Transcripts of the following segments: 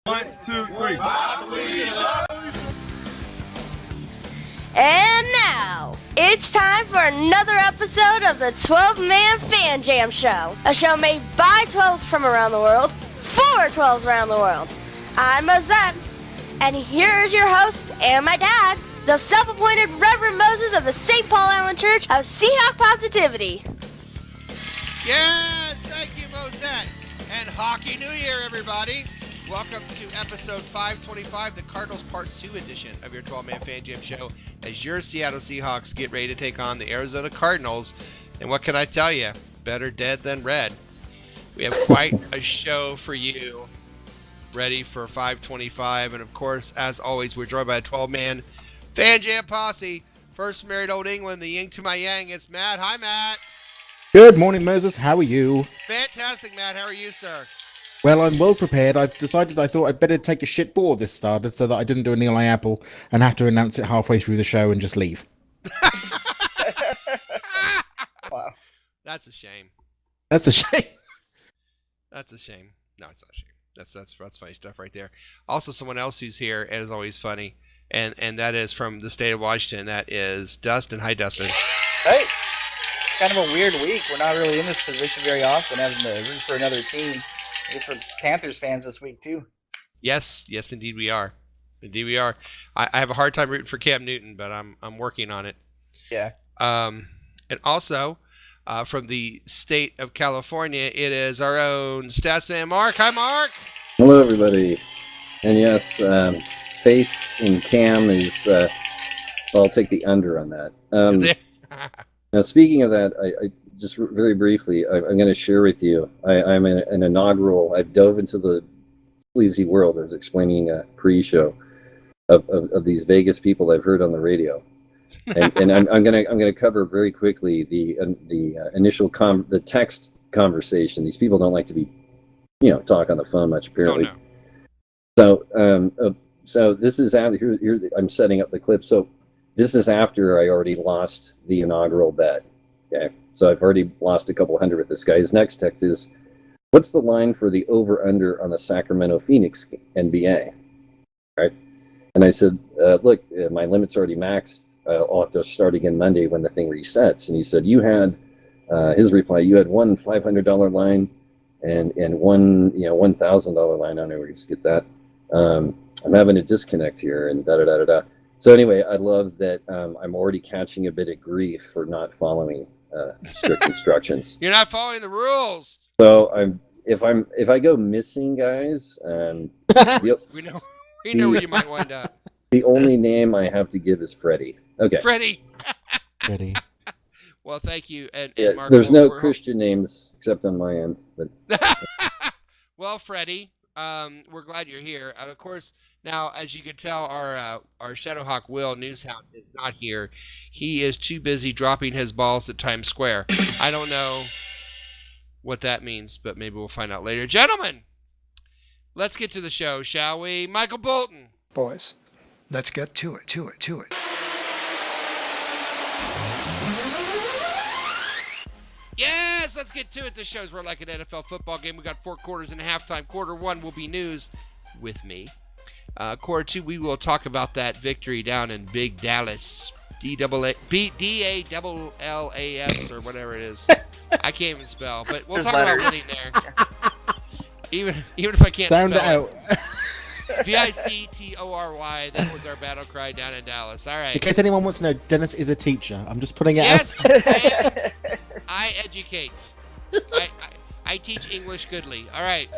1, 2, 3. And now, it's time for another episode of the 12-Man Fan Jam Show. A show made by 12s from around the world, for 12s around the world. I'm Mozette, and here is your host and my dad, the self-appointed Reverend Moses of the St. Paul Island Church of Seahawk Positivity. Yes, thank you, Mozette. And HAWKY New Year, everybody. Welcome to episode 525, the Cardinals Part 2 edition of your 12-Man Fan Jam Show, as your Seattle Seahawks get ready to take on the Arizona Cardinals. And what can I tell you? Better dead than red. We have quite a show for you ready for 525. And, of course, as always, we're joined by a 12-man Fan Jam posse. First from Married Old England, the yin to my yang, it's Matt. Hi, Matt. Good morning, Moses. How are you? Fantastic, Matt. How are you, sir? Well, I'm well prepared. I thought I'd better take a shit ball this started so that I didn't do an Eli Apple and have to announce it halfway through the show and just leave. Wow. That's a shame. That's a shame. That's a shame. No, it's not a shame. That's funny stuff right there. Also, someone else who's here and is always funny, and that is from the state of Washington. That is Dustin. Hi, Dustin. Hey. Kind of a weird week. We're not really in this position very often, having to root for another team. It's for Panthers fans this week, too. Yes, indeed we are. Indeed we are. I have a hard time rooting for Cam Newton, but I'm working on it. Yeah. And also, from the state of California, it is our own Statsman Mark. Hi, Mark. Hello, everybody. And yes, faith in Cam is, I'll take the under on that. Now, speaking of that, I just very briefly, I'm going to share with you, I'm an inaugural, I've dove into the sleazy world. I was explaining a pre-show of these Vegas people I've heard on the radio. And I'm going to cover very quickly the initial, the text conversation. These people don't like to be, talk on the phone much, apparently. Oh, no. So this is out here, I'm setting up the clip. So this is after I already lost the inaugural bet. Okay, so I've already lost a couple hundred with this guy. His next text is, "What's the line for the over/under on the Sacramento Phoenix NBA?" Right, and I said, "Look, my limit's already maxed. I'll have to start again Monday when the thing resets." And he said, "You had," his reply, "You had one $500 line and one $1,000 line." I don't know where you get that. I'm having a disconnect here, and da da da da da. So anyway, I love that I'm already catching a bit of grief for not following strict instructions. You're not following the rules. So if I go missing, guys, we know where you might wind up. The only name I have to give is Freddie. Okay. Freddie. Well, thank you. And Mark, there's no Christian names except on my end. But well, Freddie, we're glad you're here. Of course. Now, as you can tell, our Shadowhawk Will Newshound is not here. He is too busy dropping his balls at Times Square. I don't know what that means, but maybe we'll find out later. Gentlemen, let's get to the show, shall we? Michael Bolton. Boys, let's get to it. Yes, let's get to it. The show's we're like an NFL football game. We got 4 quarters and a halftime. Quarter 1 will be news with me. Quarter 2, we will talk about that victory down in Big Dallas. D-A-L-L-A-S or whatever it is. I can't even spell, but we'll talk about winning there. Even if I can't Sound spell it out. V-I-C-T-O-R-Y. That was our battle cry down in Dallas. All right. In case anyone wants to know, Dennis is a teacher. I'm just putting it yes, out. I educate. I teach English goodly. All right.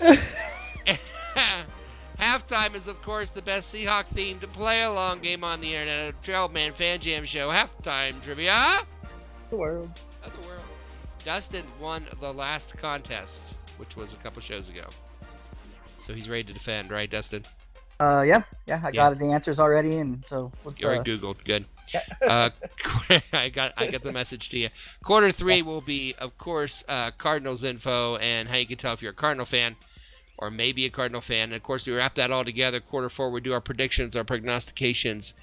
Halftime is, of course, the best Seahawk-themed play-along game on the internet. A 12-man Fan Jam Show. Halftime trivia. The world. Of the world. Dustin won the last contest, which was a couple shows ago. So he's ready to defend, right, Dustin? Yeah. I got the answers already, and so let's. You already Googled. Good. Yeah. I got the message to you. Quarter 3 will be, of course, Cardinals info and how you can tell if you're a Cardinal fan. Or maybe a Cardinal fan. And, of course, we wrap that all together. Quarter 4, we do our predictions, our prognostications,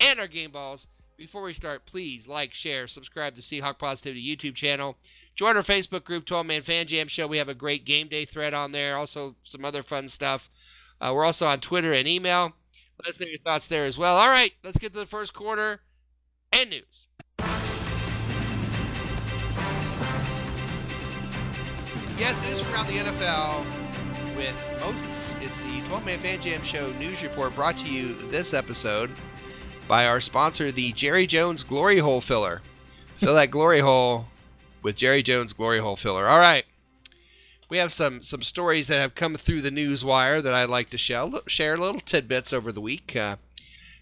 and our game balls. Before we start, please like, share, subscribe to Seahawk Positivity YouTube channel. Join our Facebook group, 12-Man Fan Jam Show. We have a great game day thread on there. Also, some other fun stuff. We're also on Twitter and email. Let us know your thoughts there as well. All right, let's get to the first quarter and news. Yes, news from around the NFL with Moses. It's the 12-Man Fan Jam Show News Report brought to you this episode by our sponsor, the Jerry Jones Glory Hole Filler. Fill that glory hole with Jerry Jones Glory Hole Filler. All right. We have some stories that have come through the news wire that I'd like to share little tidbits over the week.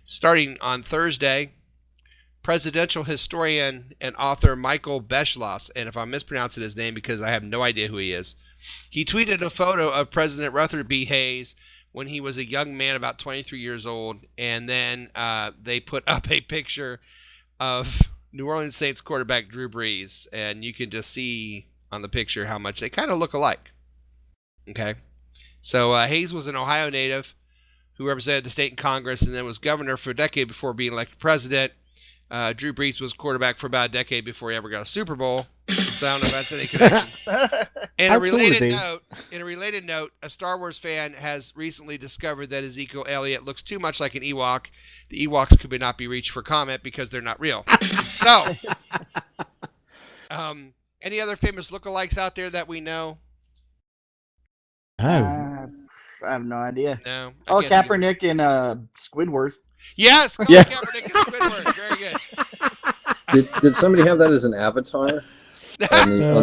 Starting on Thursday, presidential historian and author Michael Beschloss, and if I'm mispronouncing his name because I have no idea who he is, he tweeted a photo of President Rutherford B. Hayes when he was a young man about 23 years old, and then they put up a picture of New Orleans Saints quarterback Drew Brees, and you can just see on the picture how much they kind of look alike. Okay? So Hayes was an Ohio native who represented the state in Congress and then was governor for a decade before being elected president. Drew Brees was quarterback for about a decade before he ever got a Super Bowl. So I don't know if that's any connection. In a related note, a Star Wars fan has recently discovered that Ezekiel Elliott looks too much like an Ewok. The Ewoks could not be reached for comment because they're not real. So, any other famous lookalikes out there that we know? I have no idea. No. Oh, Kaepernick and Squidward. Yes, Yeah. Kaepernick and Squidward. Very good. Did somebody have that as an avatar on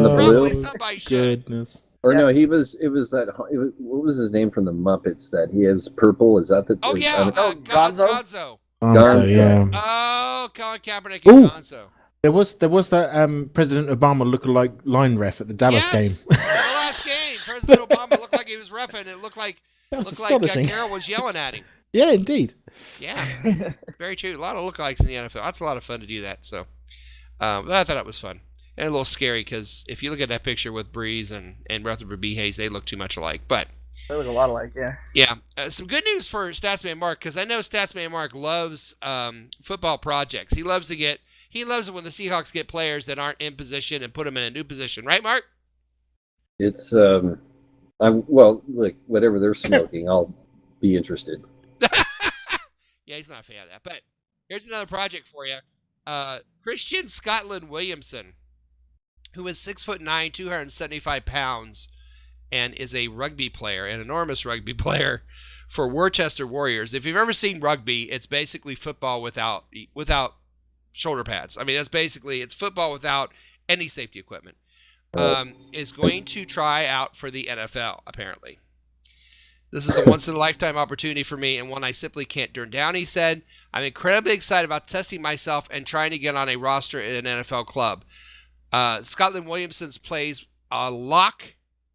the Probably blue? somebody should. Goodness. Or no, what was his name from the Muppets that he has purple? Is that the? Oh, yeah. Gonzo? Gonzo. Gonzo. Yeah. Oh, Colin Kaepernick and Ooh. Gonzo. There was that President Obama lookalike line ref at the Dallas game. The last game, President Obama looked like he was reffing. It looked like That was looked astonishing. like Carroll was yelling at him. Yeah, indeed. Yeah, very true. A lot of lookalikes in the NFL. That's a lot of fun to do that. So, I thought it was fun and a little scary because if you look at that picture with Breeze and Rutherford B. Hayes, they look too much alike. But There was a lot of like, yeah. yeah, some good news for Statsman Mark because I know Statsman Mark loves football projects. He loves it when the Seahawks get players that aren't in position and put them in a new position, right, Mark? It's look, whatever they're smoking, I'll be interested. Yeah, he's not a fan of that. But here's another project for you. Christian Scotland Williamson, who is 6'9", 275 pounds, and is a rugby player, an enormous rugby player for Worcester Warriors. If you've ever seen rugby, it's basically football without shoulder pads. I mean, it's football without any safety equipment. Is going to try out for the NFL, apparently. This is a once-in-a-lifetime opportunity for me and one I simply can't turn down, he said. I'm incredibly excited about testing myself and trying to get on a roster in an NFL club. Scotland Williamson plays a lock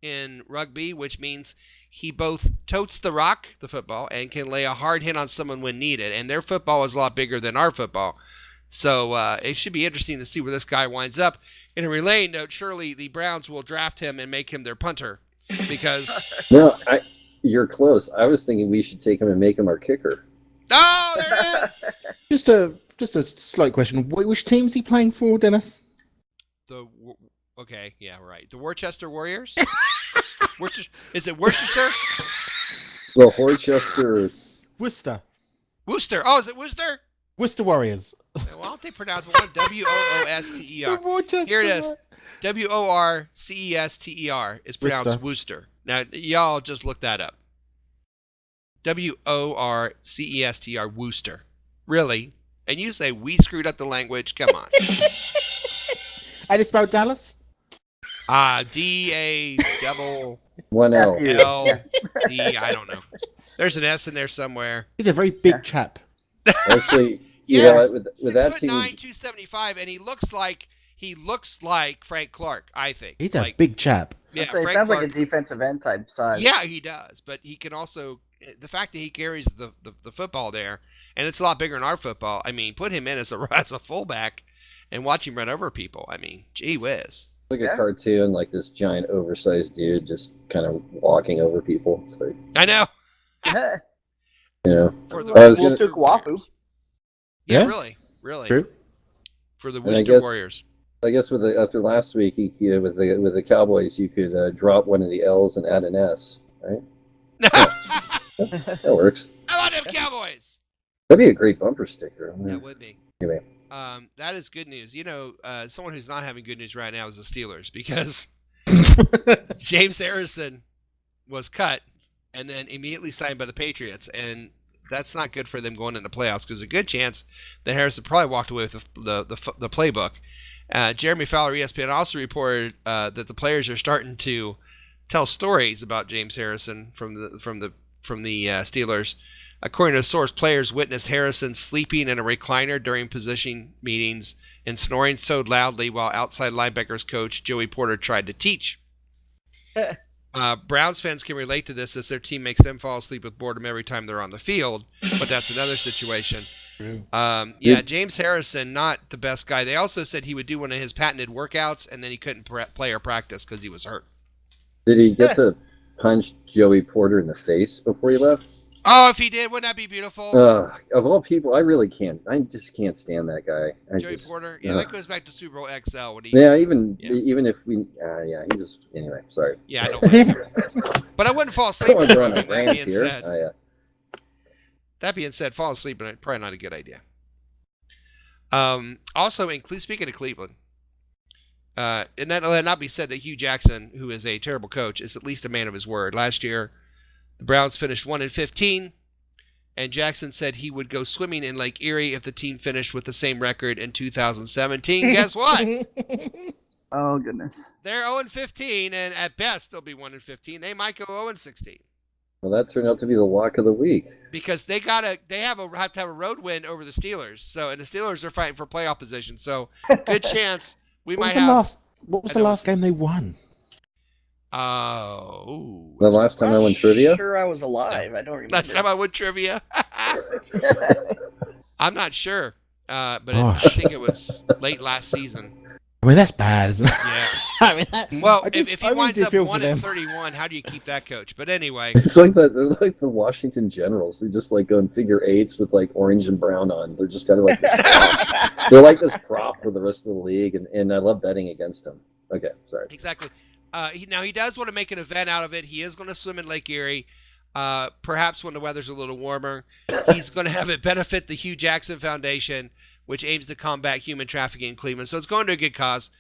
in rugby, which means he both totes the rock, the football, and can lay a hard hit on someone when needed. And their football is a lot bigger than our football. So it should be interesting to see where this guy winds up. In a relaying note, surely the Browns will draft him and make him their punter because... No, you're close. I was thinking we should take him and make him our kicker. Oh, there it is! Just a slight question. Which team is he playing for, Dennis? Okay, yeah, right. The Worcester Warriors? Is it Worcester? Well, Worcester. Worcester. Worcester. Oh, is it Worcester? Worcester Warriors. Why don't they pronounce one W-O-O-S-T-E-R? Here it is. W-O-R-C-E-S-T-E-R is pronounced Worcester. Now, y'all just look that up. W-O-R-C-E-S-T-E-R, Worcester. Really? And you say we screwed up the language? Come on. And it's spelled Dallas? D-A-double... One L. L-D, I don't know. There's an S in there somewhere. He's a very big chap. Actually, yes, with that team, 6'9", 275, and he looks like Frank Clark, I think. He's a big chap. Yeah, It Frank sounds Clark. like a defensive end type size. Yeah, he does, but he can also the fact that he carries the football there, and it's a lot bigger than our football. I mean, put him in as a fullback and watch him run over people. I mean, gee whiz. like a cartoon, like this giant oversized dude just kind of walking over people. It's like, I know. you know, For the I was Wolf gonna- took Wafu. Yeah, Yeah. really. True. For the And I Worcester guess- Warriors. I guess after last week, with the Cowboys, you could drop one of the L's and add an S, right? That works. How about them Cowboys? That'd be a great bumper sticker. That would be. Anyway. That is good news. You know, someone who's not having good news right now is the Steelers because James Harrison was cut and then immediately signed by the Patriots, and that's not good for them going into playoffs because there's a good chance that Harrison probably walked away with the playbook. Jeremy Fowler, ESPN, also reported that the players are starting to tell stories about James Harrison from the Steelers. According to a source, players witnessed Harrison sleeping in a recliner during position meetings and snoring so loudly while outside linebackers coach Joey Porter tried to teach. Browns fans can relate to this as their team makes them fall asleep with boredom every time they're on the field, but that's another situation. James Harrison, not the best guy. They also said he would do one of his patented workouts, and then he couldn't play or practice because he was hurt. Did he get to punch Joey Porter in the face before he left? Oh, if he did, wouldn't that be beautiful? Of all people, I just can't stand that guy. Joey Porter? Yeah, that goes back to Super Bowl XL. When he, even if we... he just... Anyway, sorry. Yeah, I know. But I wouldn't fall asleep. That being said, fall asleep is probably not a good idea. Also, speaking of Cleveland, and that let not be said that Hugh Jackson, who is a terrible coach, is at least a man of his word. Last year, the Browns finished 1-15, and Jackson said he would go swimming in Lake Erie if the team finished with the same record in 2017. Guess what? Oh, goodness. They're 0-15, and at best they'll be 1-15. They might go 0-16. Well, that turned out to be the lock of the week. Because they have to have a road win over the Steelers. And the Steelers are fighting for playoff position. So good chance we might have. What was the last game they won? Oh. The last time I won trivia? Sure, I was alive. I don't remember. Last time I won trivia? I'm not sure. But I think it was late last season. I mean, that's bad, isn't it? Yeah. I mean, if he winds up 1-31, how do you keep that coach? But anyway. It's like that. They're like the Washington Generals. They just like go in figure eights with like orange and brown on. They're just kind of like this prop. They're like this prop for the rest of the league, and I love betting against them. Okay, sorry. Exactly. He does want to make an event out of it. He is going to swim in Lake Erie, perhaps when the weather's a little warmer. He's going to have it benefit the Hugh Jackson Foundation, which aims to combat human trafficking in Cleveland. So it's going to a good cause.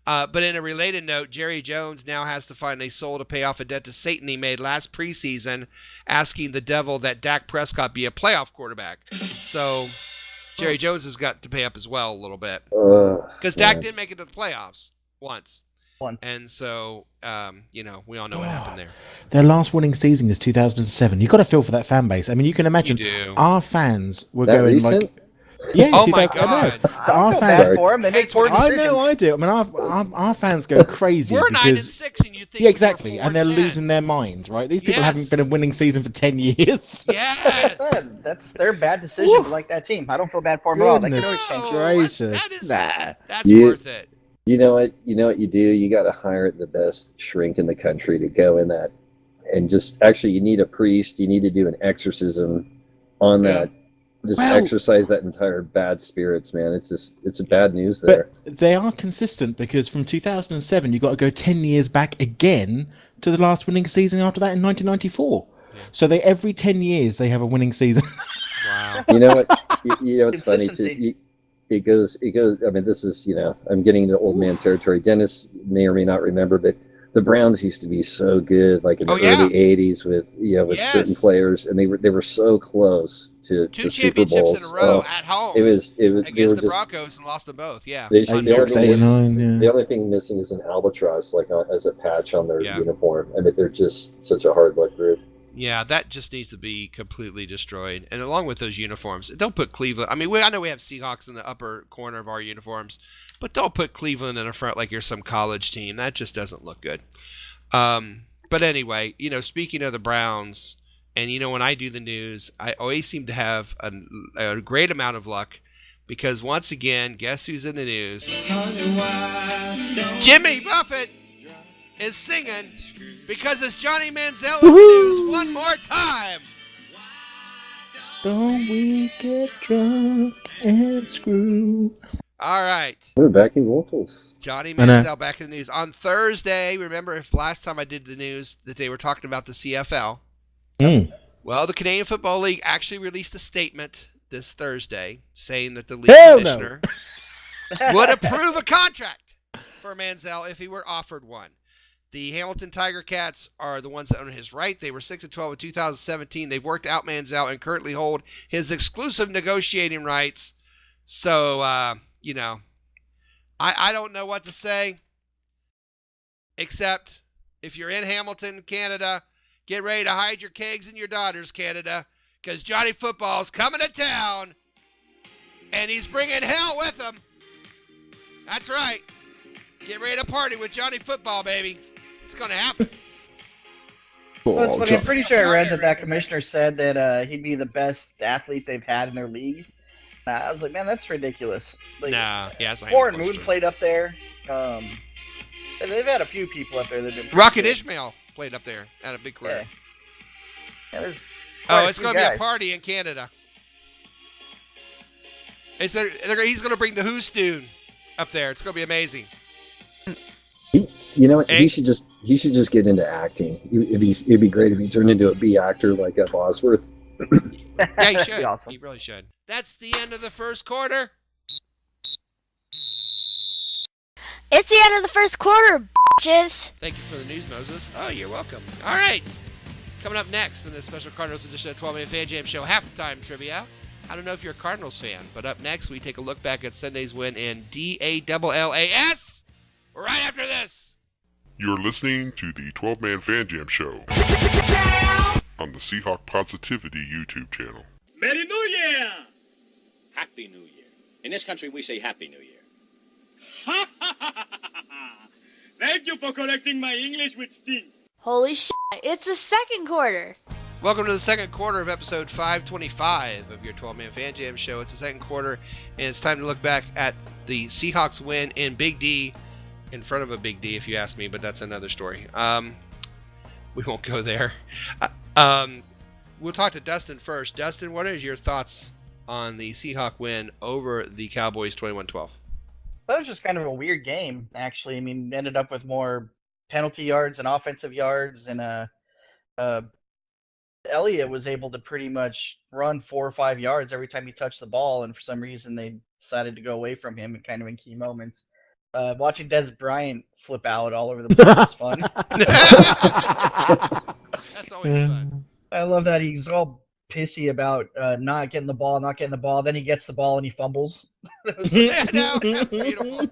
But in a related note, Jerry Jones now has to find a soul to pay off a debt to Satan he made last preseason, asking the devil that Dak Prescott be a playoff quarterback. So Jerry Jones has got to pay up as well a little bit. Because Dak did make it to the playoffs once. And so, we all know what happened there. Their last winning season is 2007. You've got to feel for that fan base. I mean, you can imagine our fans were going recent? like... Yeah, oh my God! I feel bad for them. They make poor decisions. I know, I do. I mean, our fans go crazy. We're because... 9-6, and you think? Yeah, exactly, and they're losing their mind, right? These people haven't been in a winning season for 10 years. Yes, that's their bad decision to like that team. I don't feel bad for them at all. They can always change. That's worth it. You know what you do? You got to hire the best shrink in the country to go in that, and just actually, you need a priest. You need to do an exorcism on that. Just exercise that entire bad spirits, man. It's a bad news there. But they are consistent because from 2007, you got to go 10 years back again to the last winning season after that in 1994. Yeah. So every 10 years they have a winning season. Wow. You know what? You know what's funny too? It goes. I mean, this is I'm getting into old man territory. Dennis may or may not remember, but the Browns used to be so good, like in the early '80s, with certain players, and they were so close to two Super Bowls in a row at home. It was against the Broncos and lost them both. Yeah. The only thing missing is an albatross, like as a patch on their uniform. I mean, they're just such a hard luck group. Yeah, that just needs to be completely destroyed. And along with those uniforms, don't put Cleveland. I mean, I know we have Seahawks in the upper corner of our uniforms, but don't put Cleveland in the front like you're some college team. That just doesn't look good. But anyway, speaking of the Browns, and when I do the news, I always seem to have a great amount of luck because once again, guess who's in the news? Jimmy Buffett is singing because it's Johnny Manziel in the news one more time. Don't we get drunk and screw? All right. We're back in vocals. Johnny Manziel back in the news. On Thursday, remember if last time I did the news that they were talking about the CFL? Well, the Canadian Football League actually released a statement this Thursday saying that the league Hell no. commissioner would approve a contract for Manziel if he were offered one. The Hamilton Tiger Cats are the ones that own his right. They were 6-12 in 2017. They've worked out Manziel and currently hold his exclusive negotiating rights. So, I don't know what to say, except if you're in Hamilton, Canada, get ready to hide your kegs and your daughters, Canada, because Johnny Football's coming to town, and he's bringing hell with him. That's right. Get ready to party with Johnny Football, baby. It's going to happen. Well, it's funny. I'm pretty sure I read that commissioner said that he'd be the best athlete they've had in their league. I was like, man, that's ridiculous. Like, it's not Warren Moon played up there. They've had a few people up there that have been Rocket Ishmael played up there. Had a big career. Yeah, there's it's going to be a party in Canada. He's going to bring the Whostoon up there. It's going to be amazing. You know what? He should just get into acting. It'd be great if he turned into a B actor like Bosworth. Yeah, he should. Awesome. He really should. That's the end of the first quarter. It's the end of the first quarter, bitches. Thank you for the news, Moses. Oh, you're welcome. All right. Coming up next in this Special Cardinals edition of 12-Man Fan Jam Show Halftime Trivia. I don't know if you're a Cardinals fan, but up next we take a look back at Sunday's win in DALLAS right after this. You're listening to the 12-Man Fan Jam Show on the Seahawk Positivity YouTube channel. Merry New Year! Happy New Year. In this country, we say Happy New Year. Thank you for correcting my English, which stinks. Holy shit, it's the second quarter. Welcome to the second quarter of episode 525 of your 12-Man Fan Jam Show. It's the second quarter, and it's time to look back at the Seahawks win in Big D, in front of a Big D, if you ask me, but that's another story. We won't go there. We'll talk to Dustin first. Dustin, what are your thoughts on the Seahawk win over the Cowboys 21-12? That was just kind of a weird game, actually. I mean, ended up with more penalty yards and offensive yards, and Elliott was able to pretty much run 4 or 5 yards every time he touched the ball, and for some reason they decided to go away from him kind of in key moments. Watching Des Bryant flip out all over the place was fun. That's always fun. I love that he's all pissy about not getting the ball. Then he gets the ball and he fumbles. That's beautiful.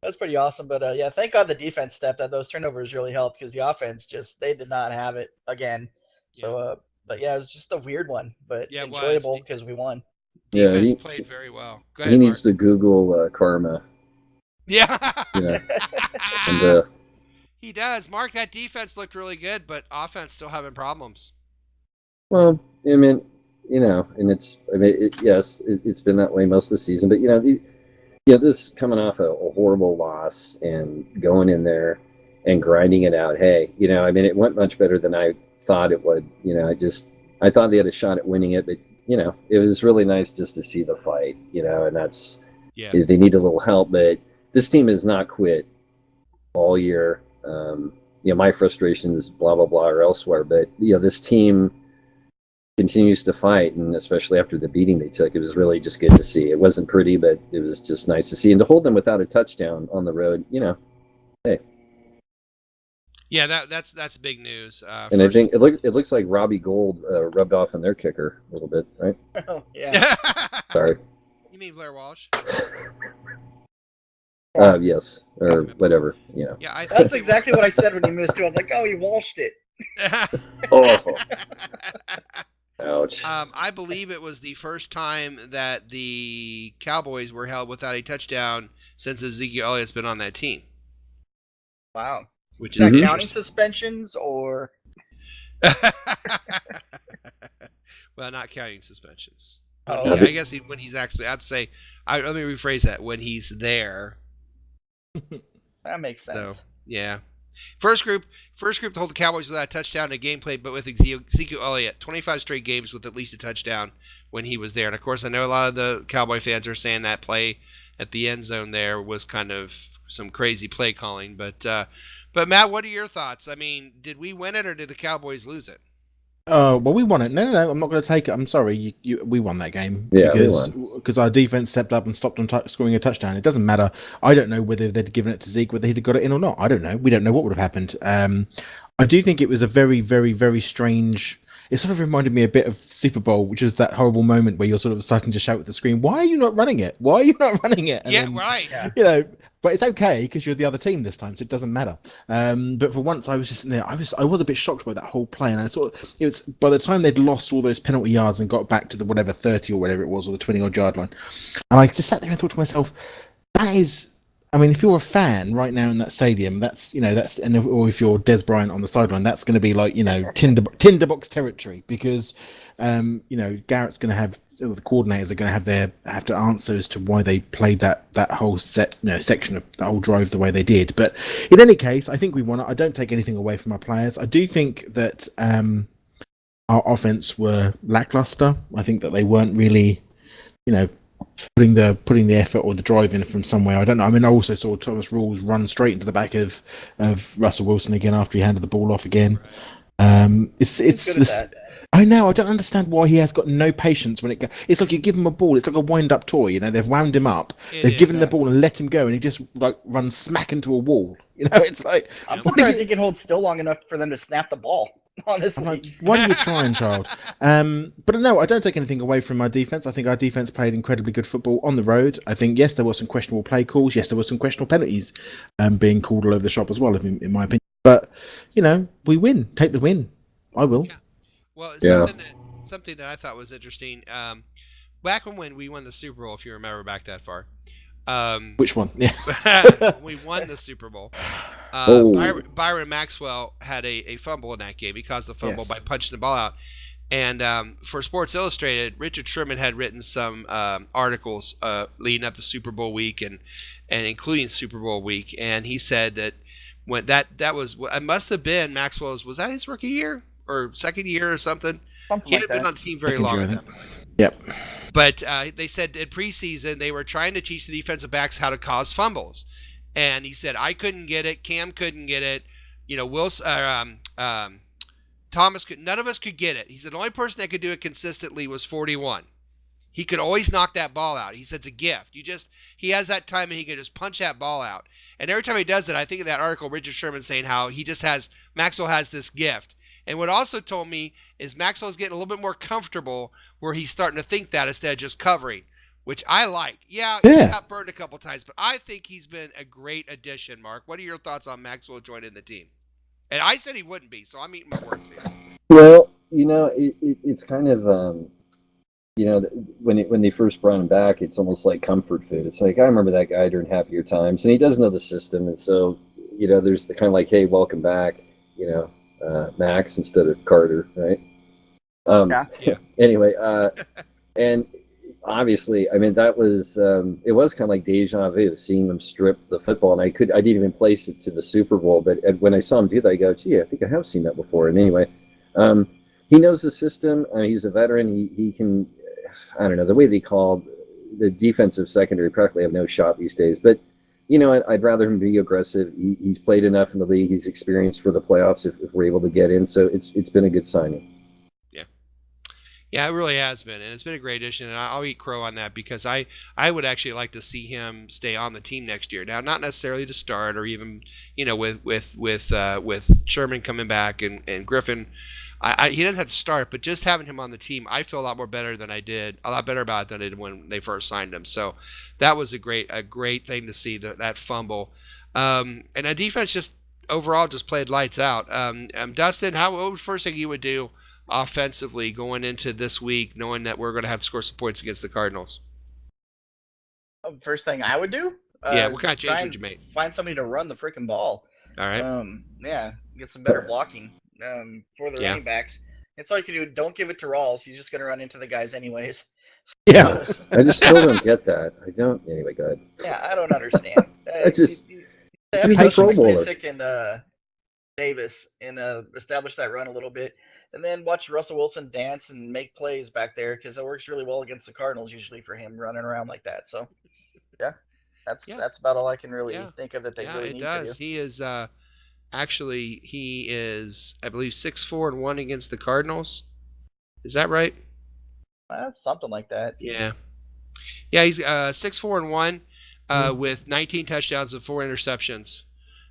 That's pretty awesome. But yeah, thank God the defense stepped up. Those turnovers really helped because the offense they did not have it again. So, but yeah, it was just a weird one, but enjoyable because we won. Defense played very well. Go ahead, he Mark. needs to Google karma. Yeah. And, he does. Mark, that defense looked really good, but offense still having problems. well, I mean, and it's been that way most of the season. But this coming off a horrible loss and going in there and grinding it out. Hey, it went much better than I thought it would. I thought they had a shot at winning it, but it was really nice just to see the fight. And that's they need a little help, but this team has not quit all year. My frustrations, blah blah blah, or elsewhere, but this team continues to fight, and especially after the beating they took, it was really just good to see. It wasn't pretty, but it was just nice to see, and to hold them without a touchdown on the road. Hey. Yeah, that's big news. And I think it looks like Robbie Gould rubbed off on their kicker a little bit, right? Oh, yeah. Sorry. You mean Blair Walsh? Yes, or whatever. Yeah, That's exactly what I said when he missed too. I was like, oh, he walshed it. Oh. Ouch. I believe it was the first time that the Cowboys were held without a touchdown since Ezekiel Elliott's been on that team. Wow. Which Is is that counting suspensions or? Well, not counting suspensions. Oh, I guess when he's actually, I'd say, let me rephrase that. When he's there. That makes sense. So, yeah. First group to hold the Cowboys without a touchdown in a game played, but with Ezekiel Elliott, 25 straight games with at least a touchdown when he was there. And of course, I know a lot of the Cowboy fans are saying that play at the end zone there was kind of some crazy play calling. But Matt, what are your thoughts? I mean, did we win it or did the Cowboys lose it? Well, we won it. No, I'm not going to take it. I'm sorry. We won that game Yeah, we because our defense stepped up and stopped them scoring a touchdown. It doesn't matter. I don't know whether they'd given it to Zeke, whether he'd have got it in or not. I don't know. We don't know what would have happened. I do think it was a very, very, very strange. It sort of reminded me a bit of Super Bowl, which is that horrible moment where you're sort of starting to shout at the screen, "Why are you not running it? Why are you not running it?" And Yeah, then, right. Yeah. but it's okay because you're the other team this time, so it doesn't matter. But for once, I was just there. I was a bit shocked by that whole play, and I sort of it was by the time they'd lost all those penalty yards and got back to the whatever 30 or whatever it was, or the 20-odd yard line, and I just sat there and thought to myself, that is. I mean, if you're a fan right now in that stadium, or if you're Des Bryant on the sideline, that's going to be like tinderbox territory because, Garrett's going to have the coordinators are going to have to answer as to why they played that whole section of the whole drive the way they did. But in any case, I think we won it. I don't take anything away from our players. I do think that our offense were lackluster. I think that they weren't really, putting the effort or the drive in from somewhere. I don't know. I mean, I also saw Thomas Rawls run straight into the back of Russell Wilson again after he handed the ball off again. It's good at that. I know. I don't understand why he has got no patience when it's like you give him a ball. It's like a wind-up toy. They've wound him up. They've given him the ball and let him go, and he just like runs smack into a wall. It's like I'm surprised he can hold still long enough for them to snap the ball. Honestly, I'm like, what are you trying, child? But no, I don't take anything away from our defense. I think our defense played incredibly good football on the road. I think yes, there were some questionable play calls. Yes, there were some questionable penalties being called all over the shop as well, in my opinion. But we win. Take the win. I will. Yeah. Well, Yeah. something that I thought was interesting. Back when we won the Super Bowl, if you remember back that far. Which one? Yeah. We won the Super Bowl. Byron Maxwell had a fumble in that game. He caused the fumble by punching the ball out. And for Sports Illustrated, Richard Sherman had written some articles leading up to Super Bowl week and including Super Bowl week. And he said that when that was it must have been Maxwell's, was that his rookie year or second year or something? Something He like hadn't been that. on the team very Second long year, at I that think. point. Yep. But they said in preseason they were trying to teach the defensive backs how to cause fumbles, and he said I couldn't get it, Cam couldn't get it, Wilson, Thomas could, none of us could get it. He said the only person that could do it consistently was 41. He could always knock that ball out. He said it's a gift. He has that time and he can just punch that ball out. And every time he does that, I think of that article Richard Sherman saying how Maxwell has this gift. And what also told me is Maxwell's getting a little bit more comfortable where he's starting to think that instead of just covering, which I like. Yeah, he got burned a couple times, but I think he's been a great addition, Mark. What are your thoughts on Maxwell joining the team? And I said he wouldn't be, so I'm eating my words here. Well, it's kind of, when they first brought him back, it's almost like comfort food. It's like, I remember that guy during happier times, and he does know the system. And so, there's the kind of like, hey, welcome back, Max instead of Carter, right? Yeah. Anyway, and obviously, I mean, that was it was kind of like deja vu seeing them strip the football, and I didn't even place it to the Super Bowl, but when I saw him do that, I go, gee, I think I have seen that before. And anyway, he knows the system. He's a veteran. He can, I don't know, the way they call the defensive secondary practically have no shot these days, but I'd rather him be aggressive. He's played enough in the league. He's experienced for the playoffs if we're able to get in. So it's been a good signing. Yeah, it really has been, and it's been a great addition, and I'll eat crow on that because I would actually like to see him stay on the team next year. Now, not necessarily to start, or even with Sherman coming back and Griffin, he doesn't have to start, but just having him on the team, I feel a lot better about it than I did when they first signed him. So that was a great thing to see that fumble, and the defense just overall just played lights out. Dustin, what was the first thing you would do offensively going into this week, knowing that we're going to have to score some points against the Cardinals? First thing I would do? What kind of change would you make? Find somebody to run the freaking ball. All right. Get some better blocking for the running backs. That's all you can do. Don't give it to Rawls. He's just going to run into the guys anyways. Yeah. I just still don't get that. I don't. Anyway, go ahed. Yeah, I don't understand. It's just he's a Pro Bowler. McKissick and Davis and establish that run a little bit. And then watch Russell Wilson dance and make plays back there because it works really well against the Cardinals usually for him running around like that. So, that's about all I can really think of that they really need to do. He is. Actually, he is, I believe, 6-4-1 against the Cardinals. Is that right? Something like that. Yeah. Yeah, he's 6-4-1 with 19 touchdowns and 4 interceptions.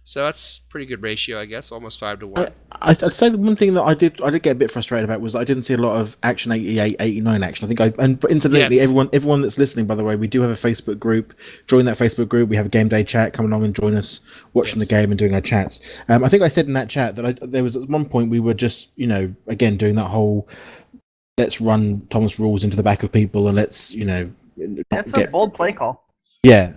So that's pretty good ratio, I guess, almost 5-1. I'd say the one thing that I did get a bit frustrated about was I didn't see a lot of Action 88, 89 action. And incidentally, Yes. everyone that's listening, by the way, we do have a Facebook group. Join that Facebook group. We have a game day chat. Come along and join us watching Yes. the game and doing our chats. I think I said in that chat that there was at one point we were just, again, doing that whole let's run Thomas rules into the back of people and let's, That's a bold play call. Yeah,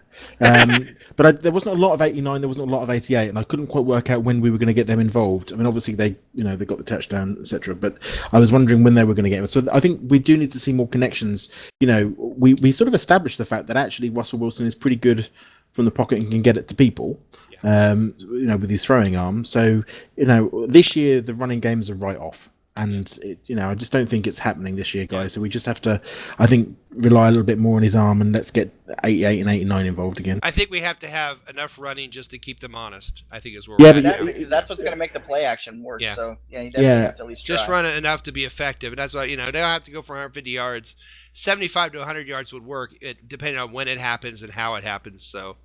but there wasn't a lot of 89. There wasn't a lot of 88, and I couldn't quite work out when we were going to get them involved. I mean, obviously they got the touchdown, etc. But I was wondering when they were going to get them. So I think we do need to see more connections. We sort of established the fact that actually Russell Wilson is pretty good from the pocket and can get it to people. Yeah. With his throwing arm. So this year the running games are right off. And I just don't think it's happening this year, guys. So we just have to, I think, rely a little bit more on his arm, and let's get 88 and 89 involved again. I think we have to have enough running just to keep them honest. I think is where Yeah, we're but at now. That's what's going to make the play action work. Yeah. So you definitely have to at least try. Just run it enough to be effective, and that's why they don't have to go for 150 yards. 75 to 100 yards would work, depending on when it happens and how it happens. So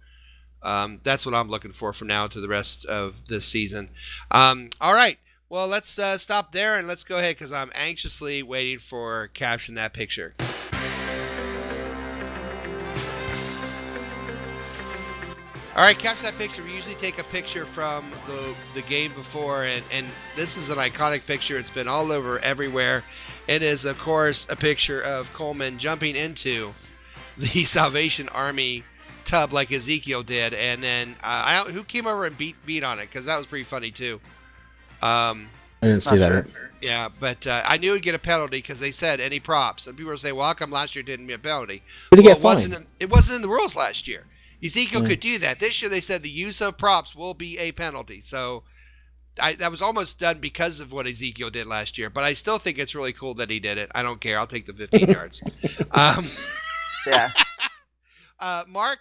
that's what I'm looking for from now to the rest of this season. All right. Well, let's stop there and let's go ahead because I'm anxiously waiting for Caption That Picture. All right, Caption That Picture. We usually take a picture from the game before, and this is an iconic picture. It's been all over everywhere. It is, of course, a picture of Coleman jumping into the Salvation Army tub like Ezekiel did, and then who came over and beat on it, because that was pretty funny too. I didn't see that. Yeah, but I knew he'd get a penalty because they said any props, and people were saying, "Well, how come last year didn't get a penalty?" Did he get it fined? wasn't in the rules last year. Ezekiel could do that. This year they said the use of props will be a penalty. So that was almost done because of what Ezekiel did last year. But I still think it's really cool that he did it. I don't care. I'll take the 15 yards. Yeah. Mark,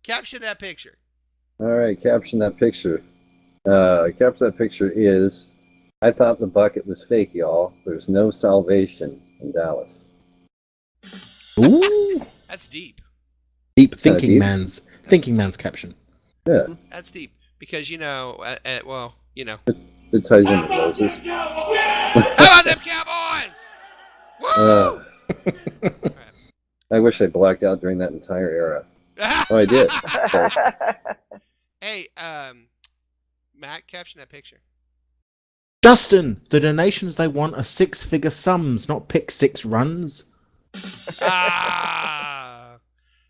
caption that picture. All right, caption that picture. Caption that picture is, I thought the bucket was fake, y'all. There's no salvation in Dallas. Ooh, That's deep. deep thinking deep. man's caption. Yeah, That's deep because it ties into Moses. How about them Cowboys? Woo! I wish I blacked out during that entire era. Oh, I did. Hey, Matt, caption that picture. Justin, the donations they want are 6-figure sums, not pick 6 runs.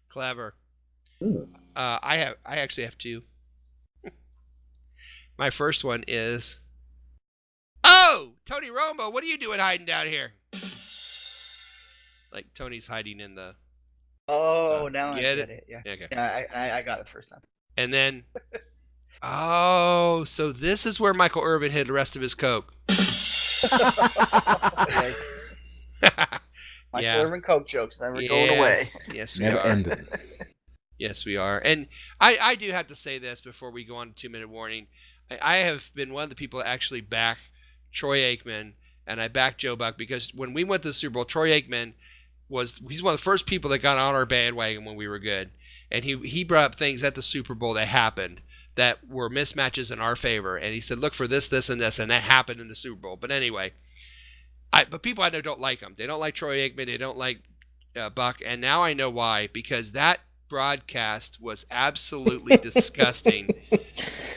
Clever. Hmm. I actually have 2. My first one is, oh, Tony Romo, what are you doing hiding down here? Like Tony's hiding in the. Oh, now I get get it? it. Yeah. Okay. Yeah, I got it first time. And then, oh, so this is where Michael Irvin hid the rest of his coke. Like, Michael Irvin Coke jokes never going away. Yes, we Never are. ending. Yes, we are. And I do have to say this before we go on to 2-minute warning. I have been one of the people that actually back Troy Aikman, and I back Joe Buck, because when we went to the Super Bowl, Troy Aikman he's one of the first people that got on our bandwagon when we were good. And he brought up things at the Super Bowl that happened that were mismatches in our favor. And he said, look for this, this, and this. And that happened in the Super Bowl. But anyway, but people I know don't like him. They don't like Troy Aikman. They don't like Buck. And now I know why. Because that broadcast was absolutely disgusting.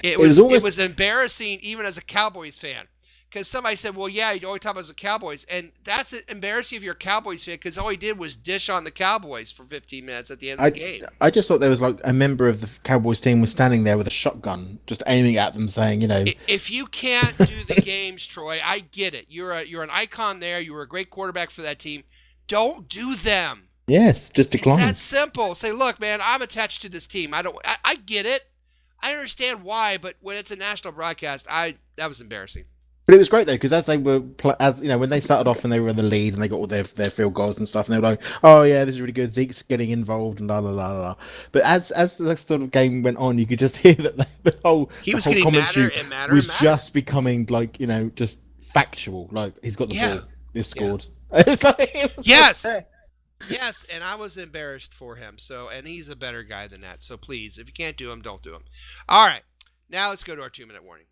It was embarrassing even as a Cowboys fan. Because somebody said, well, yeah, you always talk about the Cowboys. And that's embarrassing if you're a Cowboys fan, because all he did was dish on the Cowboys for 15 minutes at the end of the game. I just thought there was like a member of the Cowboys team was standing there with a shotgun, just aiming at them, saying, If you can't do the games, Troy, I get it. You're an icon there. You were a great quarterback for that team. Don't do them. Yes, just decline. It's that simple. Say, look, man, I'm attached to this team. I get it. I understand why, but when it's a national broadcast, that was embarrassing. But it was great though, because as they were, as you know, when they started off and they were in the lead and they got all their field goals and stuff, and they were like, "Oh yeah, this is really good." Zeke's getting involved and la la la la. But as the sort of game went on, you could just hear that the whole getting commentary madder and madder was and madder. just becoming like just factual. Like he's got the ball, they've scored. Yes. Yes, and I was embarrassed for him. And he's a better guy than that. So please, if you can't do him, don't do him. All right, now let's go to our 2-minute warning.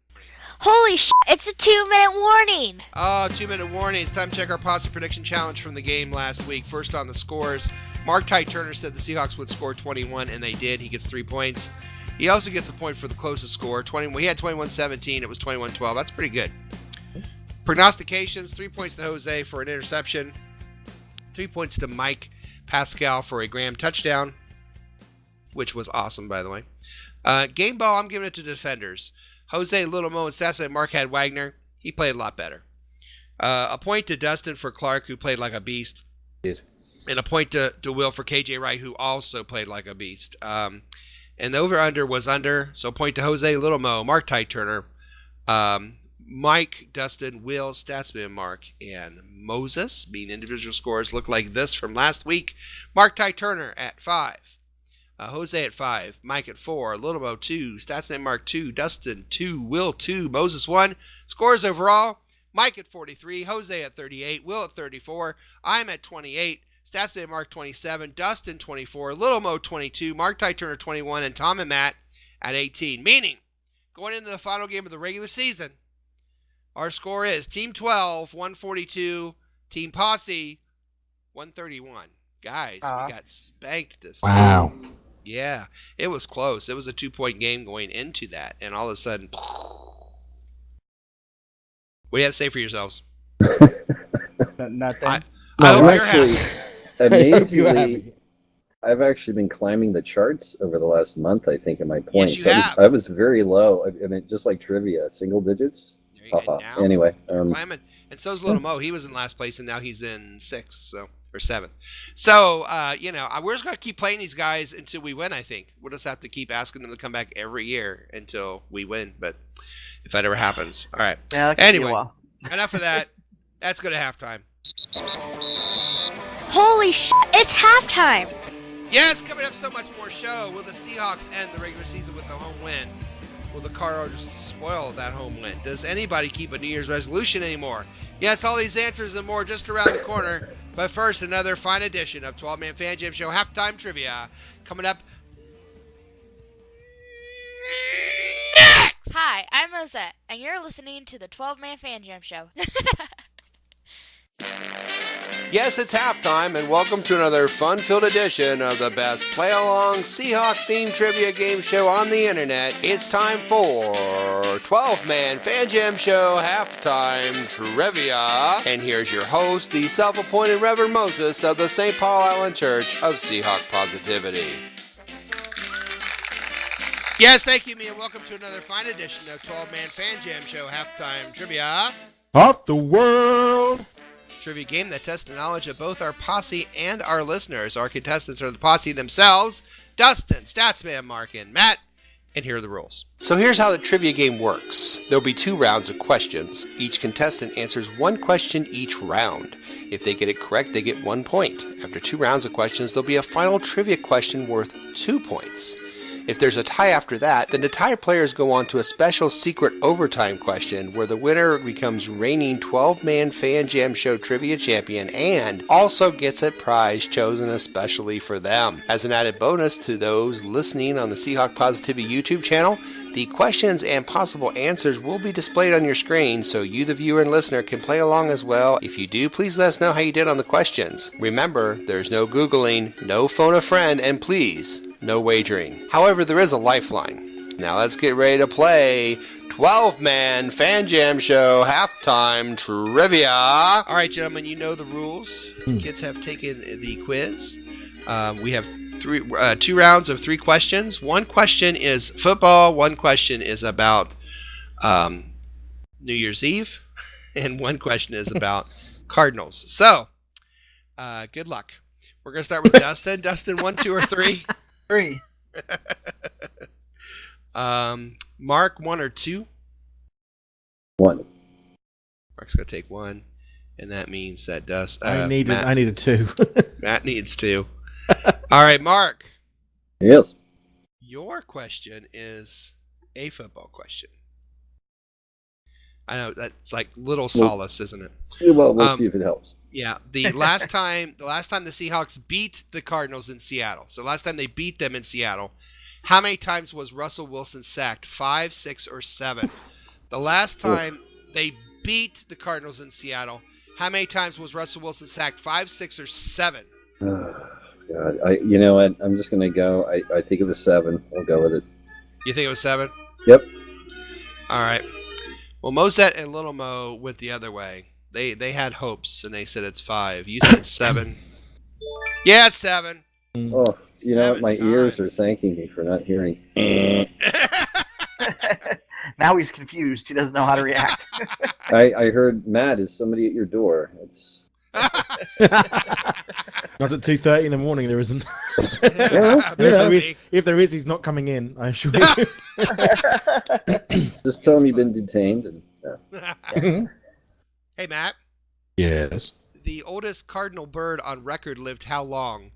Holy shit, it's a 2-minute warning. Oh, 2-minute warning. It's time to check our posse prediction challenge from the game last week. First on the scores, Mark Ty Turner said the Seahawks would score 21, and they did. He gets 3 points. He also gets a point for the closest score. We had 21-17. It was 21-12. That's pretty good. Prognostications, 3 points to Jose for an interception. 3 points to Mike Pascal for a Graham touchdown, which was awesome, by the way. Game ball, I'm giving it to defenders. Jose, Little Mo, and Sassa. Mark had Wagner. He played a lot better. A point to Dustin for Clark, who played like a beast. Did. And a point to Will for KJ Wright, who also played like a beast. And the over-under was under. So a point to Jose, Little Mo, Mark Ty Turner, Mike, Dustin, Will, Statsman, Mark, and Moses. Being individual scores look like this from last week. Mark Ty Turner at 5. Jose at 5, Mike at 4, Little Mo 2, Statsman Mark 2, Dustin 2, Will 2, Moses 1. Scores overall, Mike at 43, Jose at 38, Will at 34, I'm at 28, Statsman Mark 27, Dustin 24, Little Mo 22, Mark Ty Turner 21, and Tom and Matt at 18. Meaning, going into the final game of the regular season, our score is Team 12, 142, Team Posse, 131. Guys, we got spanked this time. Wow. Yeah, it was close. It was a 2-point game going into that, and all of a sudden, what do you have to say for yourselves? Nothing. I No, hope you're actually, happy. amazingly, I've actually been climbing the charts over the last month, I think, in my points. Yes, you have. I was very low. I mean, just like trivia, single digits. There you go. Now, Anyway. climbing. And so's Little Mo. He was in last place, and now he's in 6th, or 7th. So, we're just going to keep playing these guys until we win, I think. We'll just have to keep asking them to come back every year until we win, but if that ever happens. All right. Yeah, that could be a Anyway, while. enough of that. Let's go to halftime. Holy shit, it's halftime. Yes, coming up, so much more show. Will the Seahawks end the regular season with a home win? Will the Cardinals spoil that home win? Does anybody keep a New Year's resolution anymore? Yes, all these answers and more just around the corner. But first, another fine edition of 12-Man Fan Jam Show Halftime Trivia. Coming up next! Hi, I'm Rosette, and you're listening to the 12-Man Fan Jam Show. Yes, it's halftime, and welcome to another fun-filled edition of the best play-along Seahawk-themed trivia game show on the internet. It's time for 12-Man Fan Jam Show Halftime Trivia. And here's your host, the self-appointed Reverend Moses of the St. Paul Island Church of Seahawk Positivity. Yes, thank you, Mia. Welcome to another fine edition of 12-Man Fan Jam Show Halftime Trivia. Off the world. Trivia game that tests the knowledge of both our posse and our listeners. Our contestants are the posse themselves, Dustin, Statsman, Mark, and Matt. And here are the rules. So here's how the trivia game works. There'll be 2 rounds of questions. Each contestant answers 1 question each round. If they get it correct, they get 1 point. After 2 rounds of questions, there'll be a final trivia question worth 2 points. If there's a tie after that, then the tie players go on to a special secret overtime question where the winner becomes reigning 12-man Fan Jam Show Trivia Champion and also gets a prize chosen especially for them. As an added bonus to those listening on the Seahawk Positivity YouTube channel, the questions and possible answers will be displayed on your screen so you, the viewer and listener, can play along as well. If you do, please let us know how you did on the questions. Remember, there's no Googling, no phone a friend, and please, no wagering. However, there is a lifeline. Now let's get ready to play 12-Man Fan Jam Show Halftime Trivia. All right, gentlemen, you know the rules. Kids have taken the quiz. We have 2 rounds of 3 questions. 1 question is football. 1 question is about New Year's Eve. And 1 question is about Cardinals. So, good luck. We're going to start with Dustin. Dustin, 1, 2, or 3? 3. Mark, 1 or 2? 1. Mark's going to take 1, and that means that I needed 2. Matt needs 2. All right, Mark. Yes. Your question is a football question. I know that's like little solace, isn't it? Well, we'll see if it helps. Yeah, the last time the Seahawks beat the Cardinals in Seattle. So last time they beat them in Seattle, how many times was Russell Wilson sacked? 5, 6, or 7? The last time they beat the Cardinals in Seattle, how many times was Russell Wilson sacked? 5, 6, or 7? God, you know what? I'm just gonna go. I think it was 7. I'll go with it. You think it was 7? Yep. All right. Well, Mosette and Little Mo went the other way. They had hopes, and they said it's 5. You said 7. Yeah, it's 7. Oh, you know what? My 7 ears are times. thanking me for not hearing. Now he's confused. He doesn't know how to react. I heard, Matt, is somebody at your door? It's Not at 2:30 in the morning. There isn't. Maybe. If there is, he's not coming in. I assure you. just tell him you've been detained. And Hey, Matt. Yes. The oldest cardinal bird on record lived how long?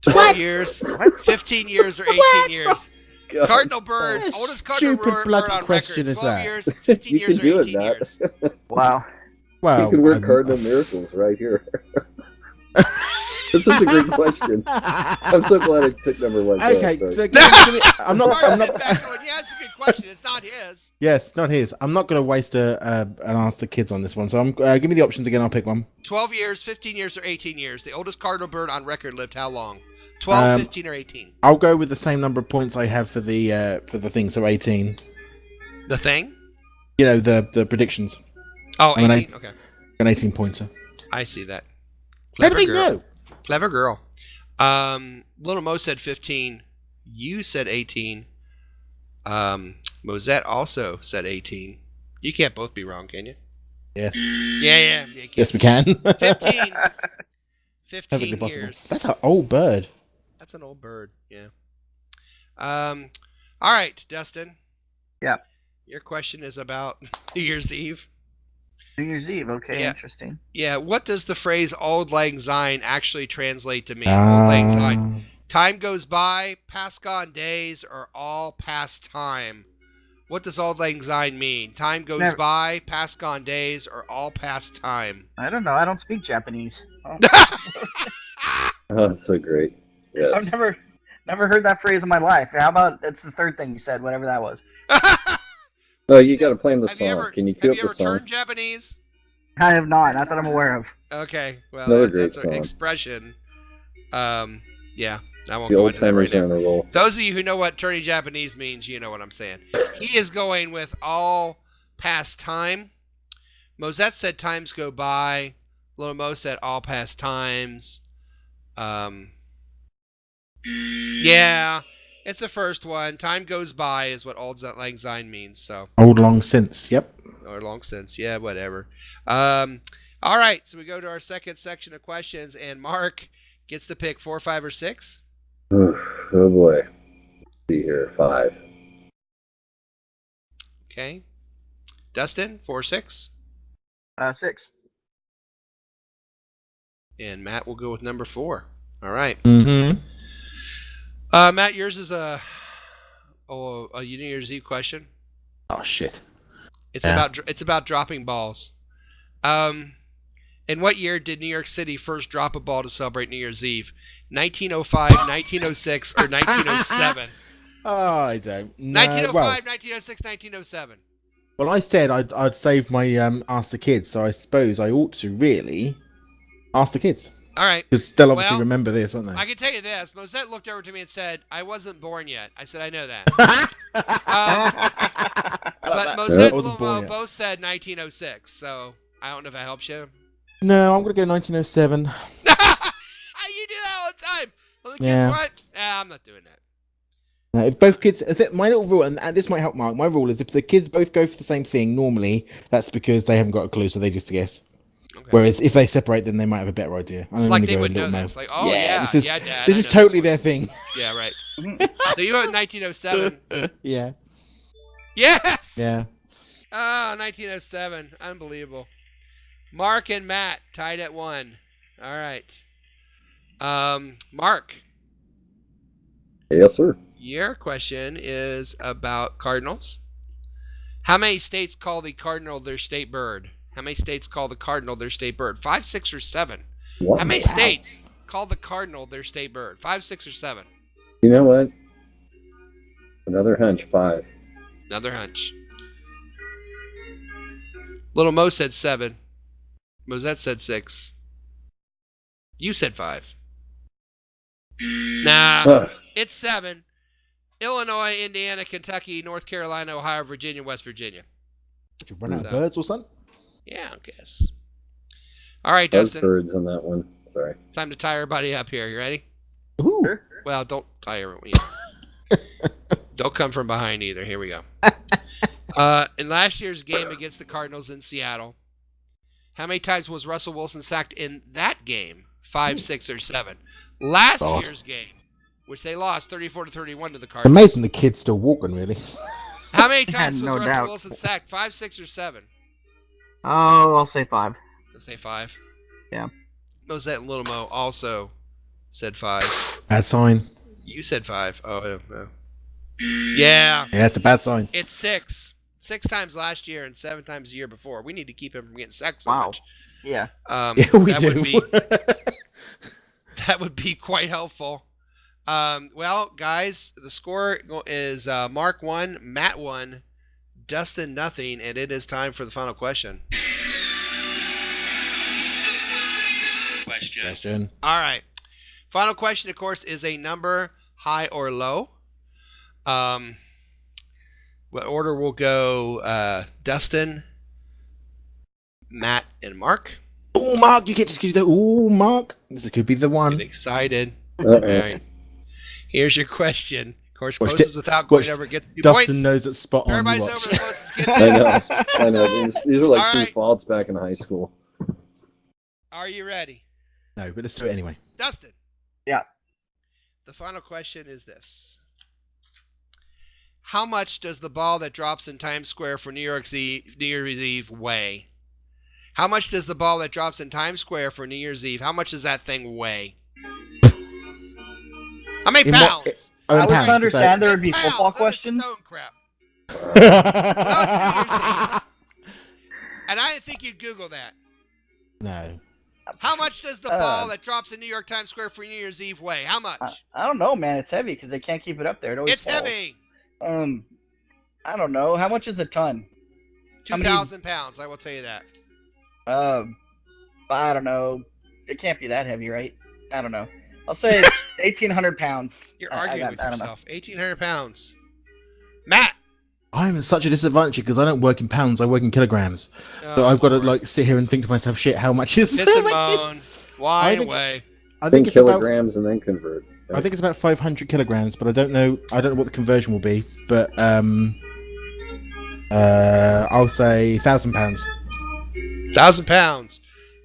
12 years, 15 years, or 18 years? God. Cardinal bird, What oldest cardinal stupid bird bloody on question record. is 12 that? years, 15 you years, can do or it, 18 Matt. years? Wow. Well, You can work cardinal miracles right here. That's such a great question. I'm so glad I took number 1. Okay, Sorry. so I'm Mark's not. sitting back going, yeah, that's a good question. It's not his. Yes, not his. I'm not going to waste an ask the kids on this one. So give me the options again. I'll pick one. 12 years, 15 years, or 18 years. The oldest cardinal bird on record lived how long? 12, 15, or 18? I'll go with the same number of points I have for the thing. So 18. The thing? You know the predictions. Oh, I'm 18? Okay. An 18 pointer. I see that. How Clever did he girl. know? Clever girl. Little Mo said 15. You said 18. Mosette also said 18. You can't both be wrong, can you? Yes. Yeah, you can. Yes, we can. 15. 15 Perfectly possible. years. That's an old bird. That's an old bird, yeah. All right, Dustin. Yeah. Your question is about New Year's Eve. New Year's Eve. Okay, Yeah. interesting. Yeah, what does the phrase Auld Lang Syne actually translate to mean? Auld Lang Syne. Time goes by, past gone days, or all past time. What does Auld Lang Syne mean? Time goes Never- by, past gone days, or all past time? I don't know. I don't speak Japanese. Oh. Oh, that's so great. Yes. I've never heard that phrase in my life. How about that's the third thing you said, whatever that was. Oh, you got to play him the Have song. you ever, Can you have cue you up the ever song? turned Japanese? I have not that I'm aware of. Okay, well, Another great that's an song. expression. Yeah, I won't The go old into that right timers are now. on a roll. Those of you who know what turning Japanese means, you know what I'm saying. He is going with all past time. Mosette said times go by. Little Mo said all past times. Yeah, it's the first one. Time goes by is what Auld Lang Syne means. So, Old long since. Yep. or long since. Yeah, whatever. All right, so we go to our second section of questions, and Mark gets to pick 4, 5, or 6. Oof, oh boy. Let's see here, 5. Okay. Dustin, 4, 6. 6. And Matt will go with number 4. All right. Mm-hmm. Matt, yours is a New Year's Eve question. Oh shit. It's Yeah. about dropping balls. In what year did New York City first drop a ball to celebrate New Year's Eve? 1905, 1906, or 1907? Oh, I don't. No, 1905, well, 1906, 1907. well, I said I'd save my ask the kids, so I suppose I ought to really ask the kids All right. because they'll obviously Well, remember this, won't they? I can tell you this. Mosette looked over to me and said, I wasn't born yet. I said, I know that. But Mosette I and wasn't born Lomo yet. both said 1906, so I don't know if that helps you. No, I'm gonna go 1907. You do that all the time. Well, the kids Yeah. what? I'm not doing that. If both kids, my little rule, and this might help Mark. My rule is if the kids both go for the same thing, normally that's because they haven't got a clue, so they just guess. Okay. Whereas if they separate, then they might have a better idea. I'm Like gonna they go would with know little Mo. this. Like, oh yeah, this is yeah, Dad. this I is know totally one. their thing. Yeah, right. So you went 1907. Yeah, Yes. yeah. Oh, 1907. Unbelievable. Mark and Matt tied at 1. All right. Mark. Yes, sir. Your question is about cardinals. How many states call the cardinal their state bird? How many states call the cardinal their state bird? 5, 6, or 7? Wow. How many states call the cardinal their state bird? 5, 6, or 7? You know what? Another hunch, 5. Another hunch. Little Mo said 7. Mosette said 6. You said 5. Nah, it's 7. Illinois, Indiana, Kentucky, North Carolina, Ohio, Virginia, West Virginia. Did you run out of birds or something? Yeah, I guess. All right, Dustin. Birds on that one. Sorry. Time to tie everybody up here. You ready? Ooh. Well, don't tie everyone. Don't come from behind either. Here we go. In last year's game against the Cardinals in Seattle, how many times was Russell Wilson sacked in that game? 5, 6, or 7? Last year's game, which they lost 34-31 to the Cardinals. Amazing the kid's still walking, really. How many times was no Russell doubt. Wilson sacked? 5, 6, or 7? Oh, I'll say 5. Let's say 5. Yeah. Mosette and Little Mo also said 5. Bad sign. You said 5. Oh, no. Yeah. Yeah, it's a bad sign. It's 6. 6 times last year and 7 times the year before. We need to keep him from getting sacked so Wow. much. Yeah. Yeah, we do. That would be quite helpful. Well, guys, the score is Mark 1, Matt 1, Dustin nothing, and it is time for the final question. Question. All right. Final question, of course, is a number, high or low. What order will go? Dustin, Matt, and Mark. Oh, Mark, you get to do that. Oh, Mark. This could be the one. Get excited. Uh-oh. All right. Here's your question. Of course, Watch closest without going watch over gets 2 Dustin points. knows it's spot on. Everybody's Watch. over the closest gets I know. These are like All true right. faults back in high school. Are you ready? No, but let's do it anyway. Dustin. Yeah. The final question is this. How much does the ball that drops in Times Square for New Year's Eve weigh? How much does the ball that drops in Times Square for New Year's Eve, how much does that thing weigh? How many pounds? I would pounds, understand so- there would be Pounds, football that is questions. stone crap. Well, it's New Year's Eve. And I didn't think you'd Google that. No. How much does the ball that drops in New York Times Square for New Year's Eve weigh? How much? I don't know, man. It's heavy because they can't keep it up there. It always It's falls. heavy. I don't know. How much is a ton? How many- 2,000 pounds, I will tell you that. I don't know. It can't be that heavy, right? I don't know. I'll say it's 1,800 pounds. You're I arguing with don't know. yourself. 1,800 pounds. Matt! I'm in such a disadvantage because I don't work in pounds, I work in kilograms. So I've got to like sit here and think to myself, shit, how much is Piss how and much is- moan. Why I think- away? I Think think it's about kilograms and then convert. I think it's about 500 kilograms, but I don't know what the conversion will be. But I'll say 1,000 pounds. 1,000 pounds.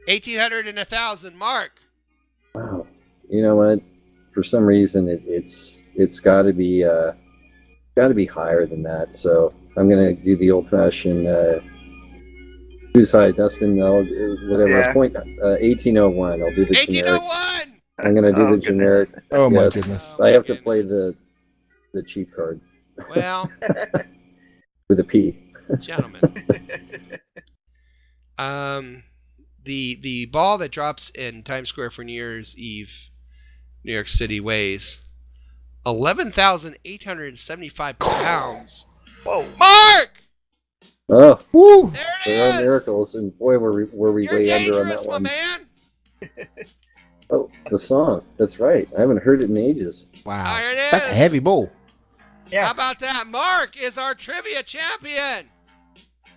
1,800 and 1,000. Mark. Wow. You know what? For some reason, it's got to be higher than that. So I'm gonna do the old-fashioned. Who's high, Dustin? Whatever. Yeah. Point 1801. I'll do the generic. 1,801! I'm gonna do Oh, the generic. Oh my Yes. goodness. I have to play the cheap card Well, with a P. gentlemen. The ball that drops in Times Square for New Year's Eve, New York City, weighs 11,875 pounds. Whoa. Mark! Oh, Woo! There there it are is! miracles, and boy, were we You're way under on dangerous, that my one. man! Oh, the song. That's right. I haven't heard it in ages. Wow. There it That's a is. heavy ball. Yeah. How about that? Mark is our trivia champion!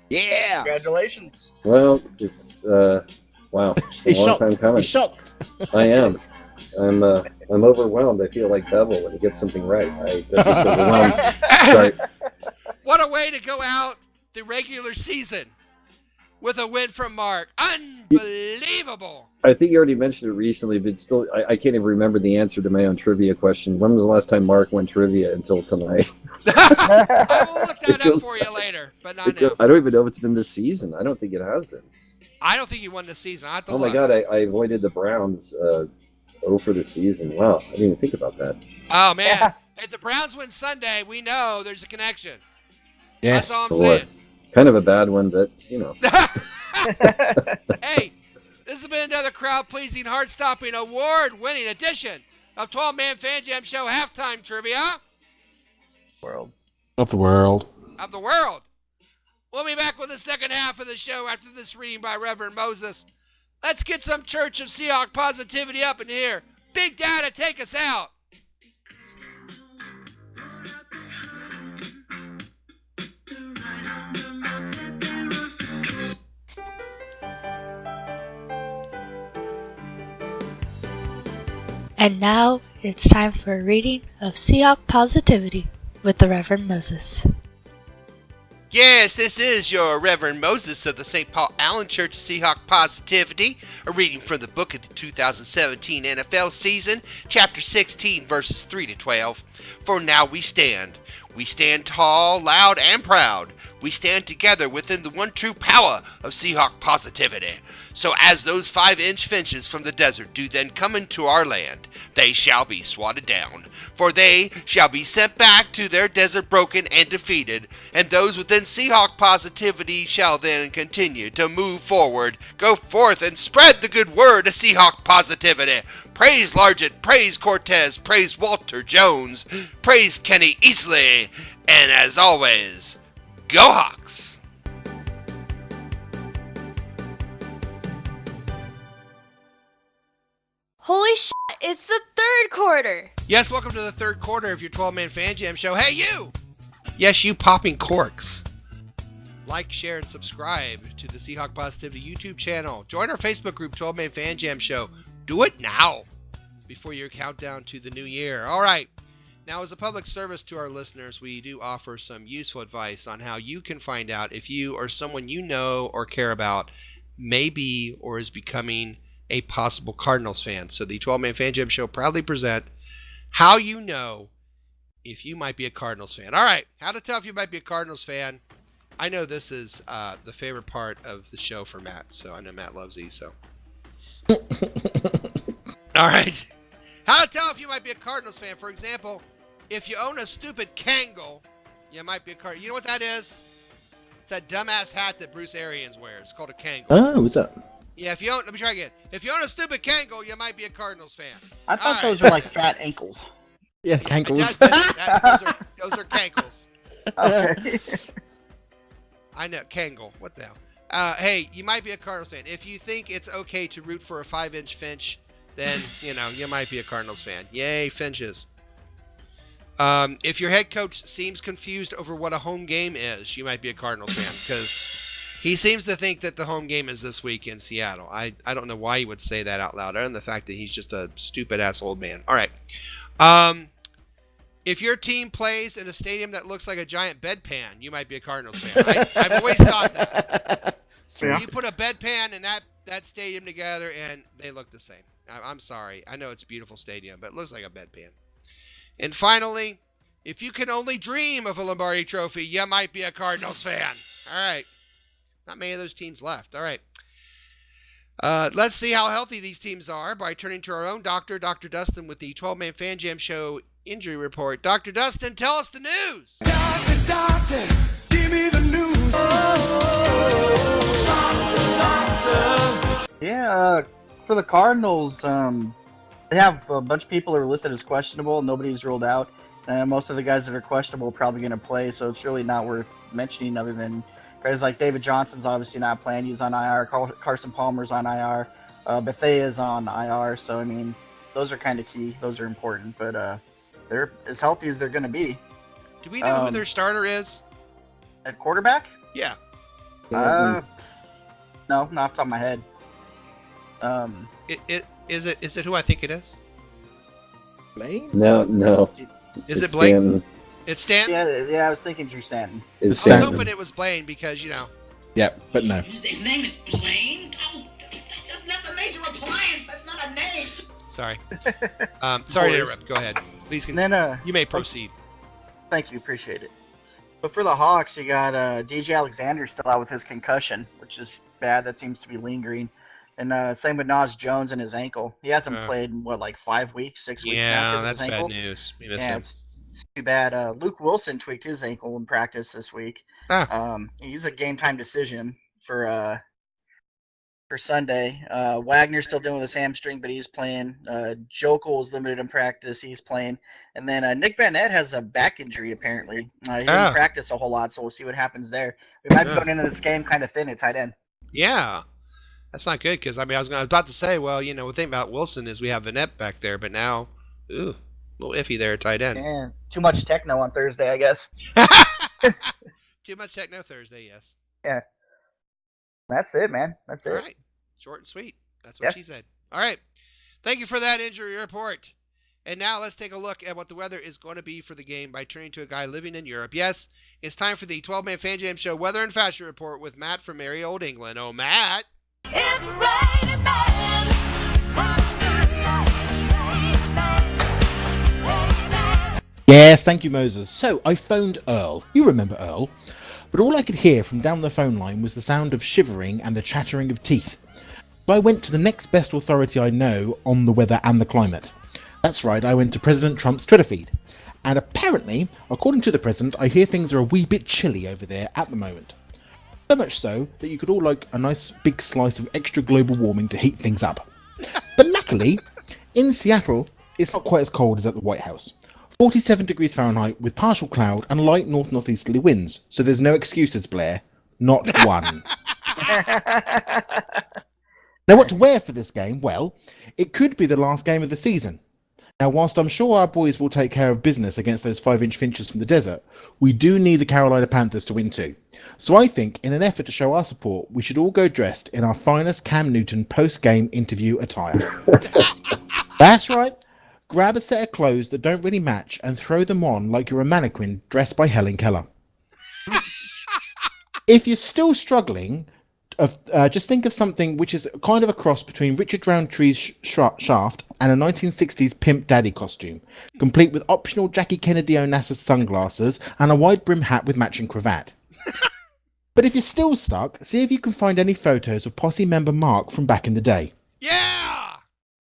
Yeah. Congratulations. Well, it's wow. It's been He's a long shocked. time coming. He's shocked. I am. I'm overwhelmed. I feel like Bevel when he gets something right. I'm just overwhelmed. Sorry. What a way to go out the regular season with a win from Mark. Unbelievable. I think you already mentioned it recently, but still, I can't even remember the answer to my own trivia question. When was the last time Mark won trivia until tonight? I will look that up Because- for you later, but not now. I don't even know if it's been this season. I don't think it has been. I don't think you won the season. I have to Oh my look. God, I avoided the Browns. For the season. Wow, I didn't even think about that. Oh man, if the Browns win Sunday, we know there's a connection. Yes. That's all I'm So saying. kind of a bad one, but you know. Hey, this has been another crowd-pleasing, heart-stopping, award-winning edition of 12-Man Fan Jam Show Halftime Trivia World. Of the world. of the world. We'll be back with the second half of the show after this reading by Reverend Moses. Let's get some Church of Seahawk positivity up in here. Big Data, take us out. And now it's time for a reading of Seahawk Positivity with the Reverend Moses. Yes, this is your Reverend Moses of the St. Paul Allen Church of Seahawk Positivity, a reading from the book of the 2017 NFL season, chapter 16, verses 3 to 12. For now we stand tall, loud, and proud. We stand together within the one true power of Seahawk positivity. So as those 5-inch finches from the desert do then come into our land, they shall be swatted down. For they shall be sent back to their desert broken and defeated, and those within Seahawk positivity shall then continue to move forward, go forth and spread the good word of Seahawk positivity. Praise Largent, praise Cortez, praise Walter Jones, praise Kenny Easley, and as always, go Hawks! Holy shit, it's the third quarter. Yes, welcome to the third quarter of your 12-Man Fan Jam Show. Hey, you! Yes, you popping corks. Like, share, and subscribe to the Seahawk Positivity YouTube channel. Join our Facebook group, 12-Man Fan Jam Show. Do it now, before your countdown to the new year. All right. Now, as a public service to our listeners, we do offer some useful advice on how you can find out if you or someone you know or care about may be or is becoming a possible Cardinals fan. So the 12-Man Fan Jam Show proudly present how you know if you might be a Cardinals fan. All right, how to tell if you might be a Cardinals fan. I know this is the favorite part of the show for Matt, so I know Matt loves these. So, all right, how to tell if you might be a Cardinals fan. For example, if you own a stupid Kangol, you might be a Cardinals. You know what that is? It's that dumbass hat that Bruce Arians wears. It's called a Kangol. Oh, what's that? Yeah, if you own, let me try again. If you own a stupid Kangol, you might be a Cardinals fan. I thought All those right. were like fat ankles. Yeah, cankles. Those are Kangles. Okay. I know, Kangol. What the hell? Hey, you might be a Cardinals fan. If you think it's okay to root for a 5-inch finch, then, you know, you might be a Cardinals fan. Yay, finches. If your head coach seems confused over what a home game is, you might be a Cardinals fan, because he seems to think that the home game is this week in Seattle. I don't know why he would say that out loud, other than the fact that he's just a stupid-ass old man. All right. If your team plays in a stadium that looks like a giant bedpan, you might be a Cardinals fan. I've always thought that. Yeah. You put a bedpan and that stadium together, and they look the same. I'm sorry. I know it's a beautiful stadium, but it looks like a bedpan. And finally, if you can only dream of a Lombardi Trophy, you might be a Cardinals fan. All right. Not many of those teams left. All right. Let's see how healthy these teams are by turning to our own doctor, Dr. Dustin, with the 12-Man Fan Jam Show injury report. Dr. Dustin, tell us the news. Doctor, give me the news. Doctor. Yeah, for the Cardinals, they have a bunch of people who are listed as questionable. Nobody's ruled out. Most of the guys that are questionable are probably going to play, so it's really not worth mentioning other than guys like David Johnson's obviously not playing. He's on IR. Carson Palmer's on IR. Bethea's on IR, so, I mean, those are kind of key. Those are important, but they're as healthy as they're going to be. Do we know who their starter is? At quarterback? Yeah. No, not off the top of my head. Is it who I think it is? Blaine? No. Is It's it Blake? Stanton. It's Stanton? Yeah, I was thinking Drew Stanton. It's I was Stanton. hoping it was Blaine because, you know. Yeah, but no. His name is Blaine? Oh, that's a major appliance. That's not a name. Sorry. Sorry to interrupt. Go ahead. Please And continue. then, You may proceed. thank you, appreciate it. But for the Hawks, you got DJ Alexander still out with his concussion, which is bad that seems to be lingering. And same with Nas Jones and his ankle. He hasn't played in, 5 weeks, 6 weeks now because of his ankle. That's bad news. It's too bad. Luke Wilson tweaked his ankle in practice this week. He's a game-time decision for Sunday. Wagner's still dealing with his hamstring, but he's playing. Jokel is limited in practice. He's playing. And then Nick Van Ed has a back injury, apparently. He didn't practice a whole lot, so we'll see what happens there. We might be going into this game kind of thin at tight end. Yeah. That's not good, because, I was about to say, well, the thing about Wilson is we have Vanette back there, but now, a little iffy there at tight end. Yeah, too much techno on Thursday, I guess. Too much techno Thursday, yes. Yeah. That's it, man. That's it. All right. Short and sweet. That's what she said. All right. Thank you for that injury report. And now let's take a look at what the weather is going to be for the game by turning to a guy living in Europe. Yes, it's time for the 12-Man Fan Jam Show Weather and Fashion Report with Matt from merry old England. Oh, Matt. It's raining men. Yes, thank you, Moses. So, I phoned Earl. You remember Earl. But all I could hear from down the phone line was the sound of shivering and the chattering of teeth. So I went to the next best authority I know on the weather and the climate. That's right, I went to President Trump's Twitter feed. And apparently, according to the president, I hear things are a wee bit chilly over there at the moment. So much so that you could all like a nice big slice of extra global warming to heat things up. But luckily, in Seattle, it's not quite as cold as at the White House. 47 degrees Fahrenheit with partial cloud and light north-northeasterly winds. So there's no excuses, Blair. Not one. Now what to wear for this game? Well, it could be the last game of the season. Now whilst I'm sure our boys will take care of business against those 5-inch finches from the desert, we do need the Carolina Panthers to win too. So I think in an effort to show our support, we should all go dressed in our finest Cam Newton post-game interview attire. That's right. Grab a set of clothes that don't really match and throw them on like you're a mannequin dressed by Helen Keller. If you're still struggling, just think of something which is kind of a cross between Richard Roundtree's Shaft and a 1960s Pimp Daddy costume, complete with optional Jackie Kennedy Onassis sunglasses and a wide brim hat with matching cravat. But if you're still stuck, see if you can find any photos of Posse member Mark from back in the day. Yeah!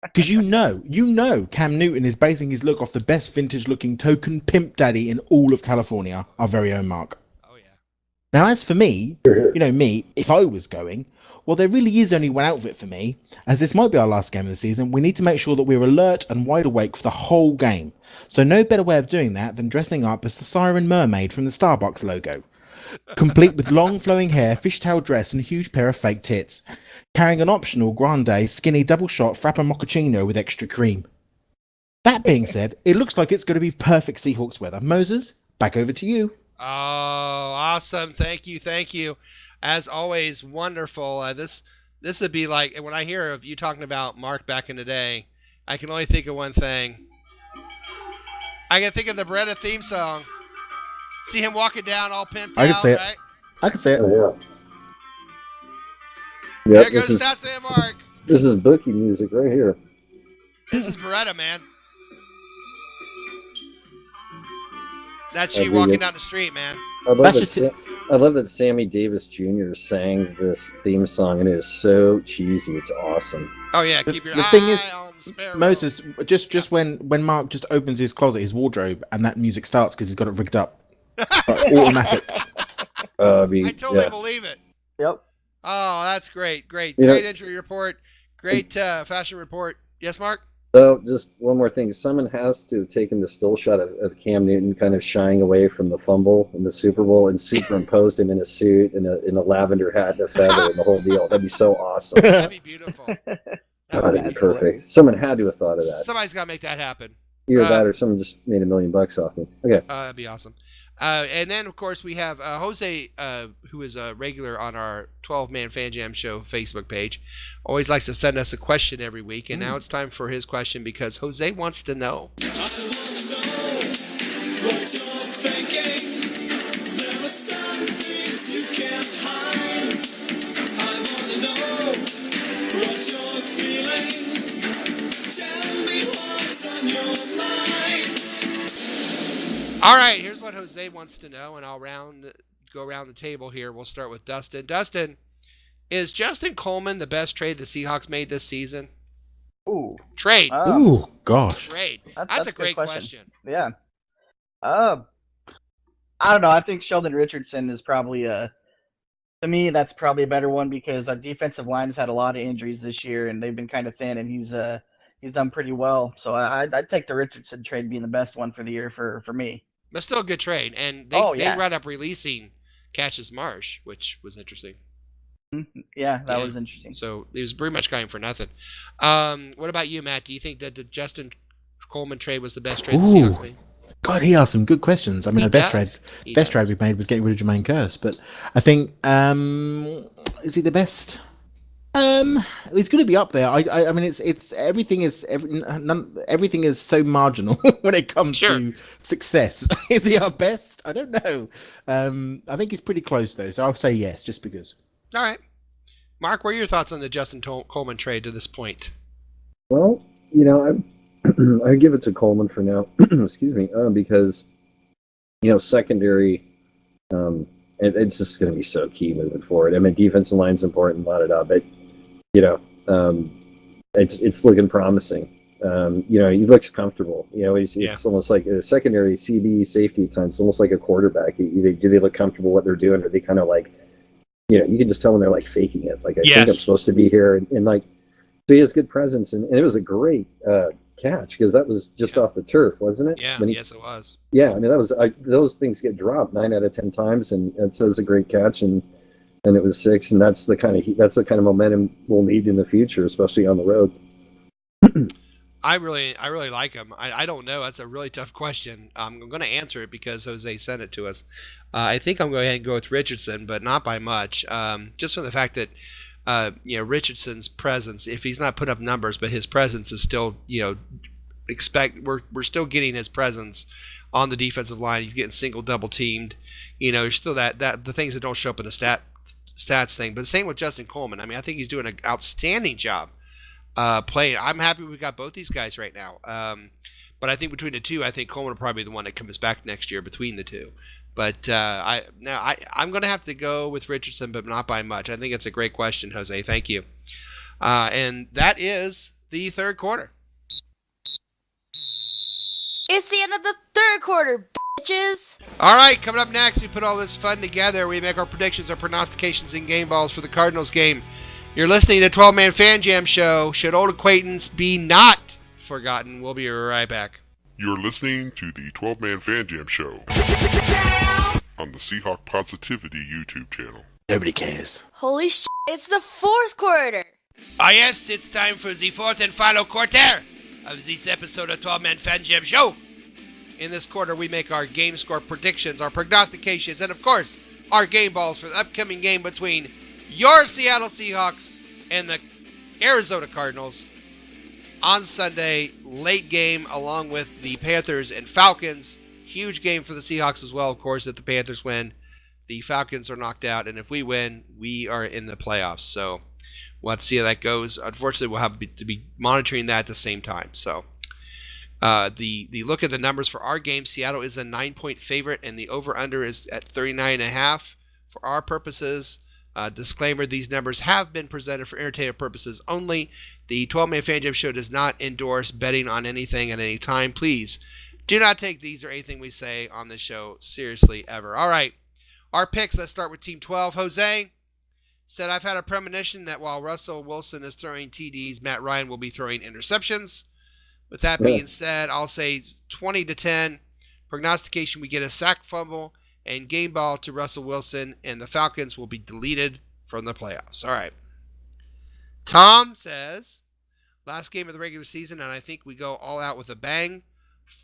Because you know Cam Newton is basing his look off the best vintage-looking token pimp daddy in all of California, our very own Mark. Oh, yeah. Now, as for me, me, if I was going, well, there really is only one outfit for me. As this might be our last game of the season, we need to make sure that we're alert and wide awake for the whole game. So no better way of doing that than dressing up as the Siren Mermaid from the Starbucks logo. Complete with long flowing hair, fishtail dress and a huge pair of fake tits. Carrying an optional grande skinny double shot frappa mochaccino with extra cream. That being said, it looks like it's going to be perfect Seahawks weather. Moses, back over to you. Oh, awesome. Thank you. As always, wonderful. This would be like, when I hear of you talking about Mark back in the day, I can only think of one thing. I can think of the Beretta theme song. See him walking down all pimped out, say right? it. I can say it. Oh, yeah. There goes Stats and Mark. This is bookie music right here. This is Beretta, man. That's you walking down the street, man. I love that Sammy Davis Jr. sang this theme song, and it is so cheesy. It's awesome. Oh yeah, keep your the eye thing is, on the sparrow. Moses, just when Mark just opens his closet, his wardrobe, and that music starts because he's got it rigged up, automatic. I totally believe it. Yep. Oh, that's great. Great injury report. Great fashion report. Yes, Mark? So, just one more thing. Someone has to have taken the still shot of Cam Newton kind of shying away from the fumble in the Super Bowl and superimposed him in a suit, in a lavender hat and a feather and the whole deal. That'd be so awesome. That'd be beautiful. That'd be perfect. Someone had to have thought of that. Somebody's got to make that happen. Either that or someone just made $1 million off me. Okay. That'd be awesome. And then, of course, we have Jose, who is a regular on our 12-Man Fan Jam Show Facebook page. Always likes to send us a question every week, and now it's time for his question because Jose wants to know. I wanna know what you're thinking. There are some things you can't hide. I wanna know what you're feeling. Tell me what's on your mind. All right, here's what Jose wants to know, and I'll go around the table here. We'll start with Dustin. Dustin, Is Justin Coleman the best trade the Seahawks made this season? Ooh. Trade. Ooh, gosh. Trade. That's a great question. Yeah. I don't know. I think Sheldon Richardson is probably to me, that's probably a better one because our defensive line has had a lot of injuries this year, and they've been kind of thin, and he's done pretty well. So I'd take the Richardson trade being the best one for the year for me. But still a good trade. And they wound up releasing Cassius Marsh, which was interesting. Yeah, that was interesting. So he was pretty much going for nothing. What about you, Matt? Do you think that the Justin Coleman trade was the best trade the Seahawks made? God, he asked some good questions. I mean, the best trade we made was getting rid of Jermaine Kearse, but I think is he the best? He's going to be up there. I mean, everything is so marginal when it comes to success. Is he our best? I don't know. I think he's pretty close though, so I'll say yes, just because. All right, Mark, what are your thoughts on the Justin Coleman trade to this point? Well, I give it to Coleman for now. Excuse me, because secondary, it's just going to be so key moving forward. I mean, defensive line's important, but it's looking promising. He looks comfortable. It's almost like a secondary CB safety at times. It's almost like a quarterback. Do they look comfortable what they're doing? Or are they kind of like, you can just tell when they're like faking it. Like I think I'm supposed to be here, and like, so he has good presence, and it was a great catch because that was just off the turf, wasn't it? Yeah, yes, it was. Yeah, I mean that was those things get dropped 9 out of 10 times, and so it was a great catch, and it was 6, and that's the kind of momentum we'll need in the future, especially on the road. I really like him. I don't know. That's a really tough question. I'm going to answer it because Jose sent it to us. I think I'm going to go ahead and go with Richardson, but not by much. Just from the fact that Richardson's presence, if he's not put up numbers, but his presence is still, we're still getting his presence on the defensive line. He's getting single, double teamed. There's still that the things that don't show up in the stats thing. But the same with Justin Coleman. I mean, I think he's doing an outstanding job playing. I'm happy we got both these guys right now. But I think between the two, I think Coleman will probably be the one that comes back next year between the two. But I'm going to have to go with Richardson, but not by much. I think it's a great question, Jose. Thank you. And that is the third quarter. It's the end of the third quarter, bitches. All right, coming up next, we put all this fun together. We make our predictions, our prognostications, and game balls for the Cardinals game. You're listening to 12-Man Fan Jam Show. Should old acquaintance be not forgotten? We'll be right back. You're listening to the 12-Man Fan Jam Show on the Seahawk Positivity YouTube channel. Nobody cares. Holy shit, it's the fourth quarter. Ah, yes, it's time for the fourth and final quarter of this episode of 12-Man Fan Jam Show. In this quarter, we make our game score predictions, our prognostications, and of course, our game balls for the upcoming game between your Seattle Seahawks and the Arizona Cardinals on Sunday. Late game along with the Panthers and Falcons. Huge game for the Seahawks as well, of course, if the Panthers win. The Falcons are knocked out, and if we win, we are in the playoffs. So we'll have to see how that goes. Unfortunately, we'll have to be monitoring that at the same time. So the look at the numbers for our game, Seattle is a 9-point favorite, and the over-under is at 39.5 for our purposes. Disclaimer, these numbers have been presented for entertainment purposes only. The 12-Man Fan Jam Show does not endorse betting on anything at any time. Please do not take these or anything we say on this show seriously ever. All right, our picks, let's start with Team 12. Jose said, I've had a premonition that while Russell Wilson is throwing TDs, Matt Ryan will be throwing interceptions. With that being said, I'll say 20-10. Prognostication, we get a sack, fumble, and game ball to Russell Wilson, and the Falcons will be deleted from the playoffs. All right. Tom says, last game of the regular season, and I think we go all out with a bang.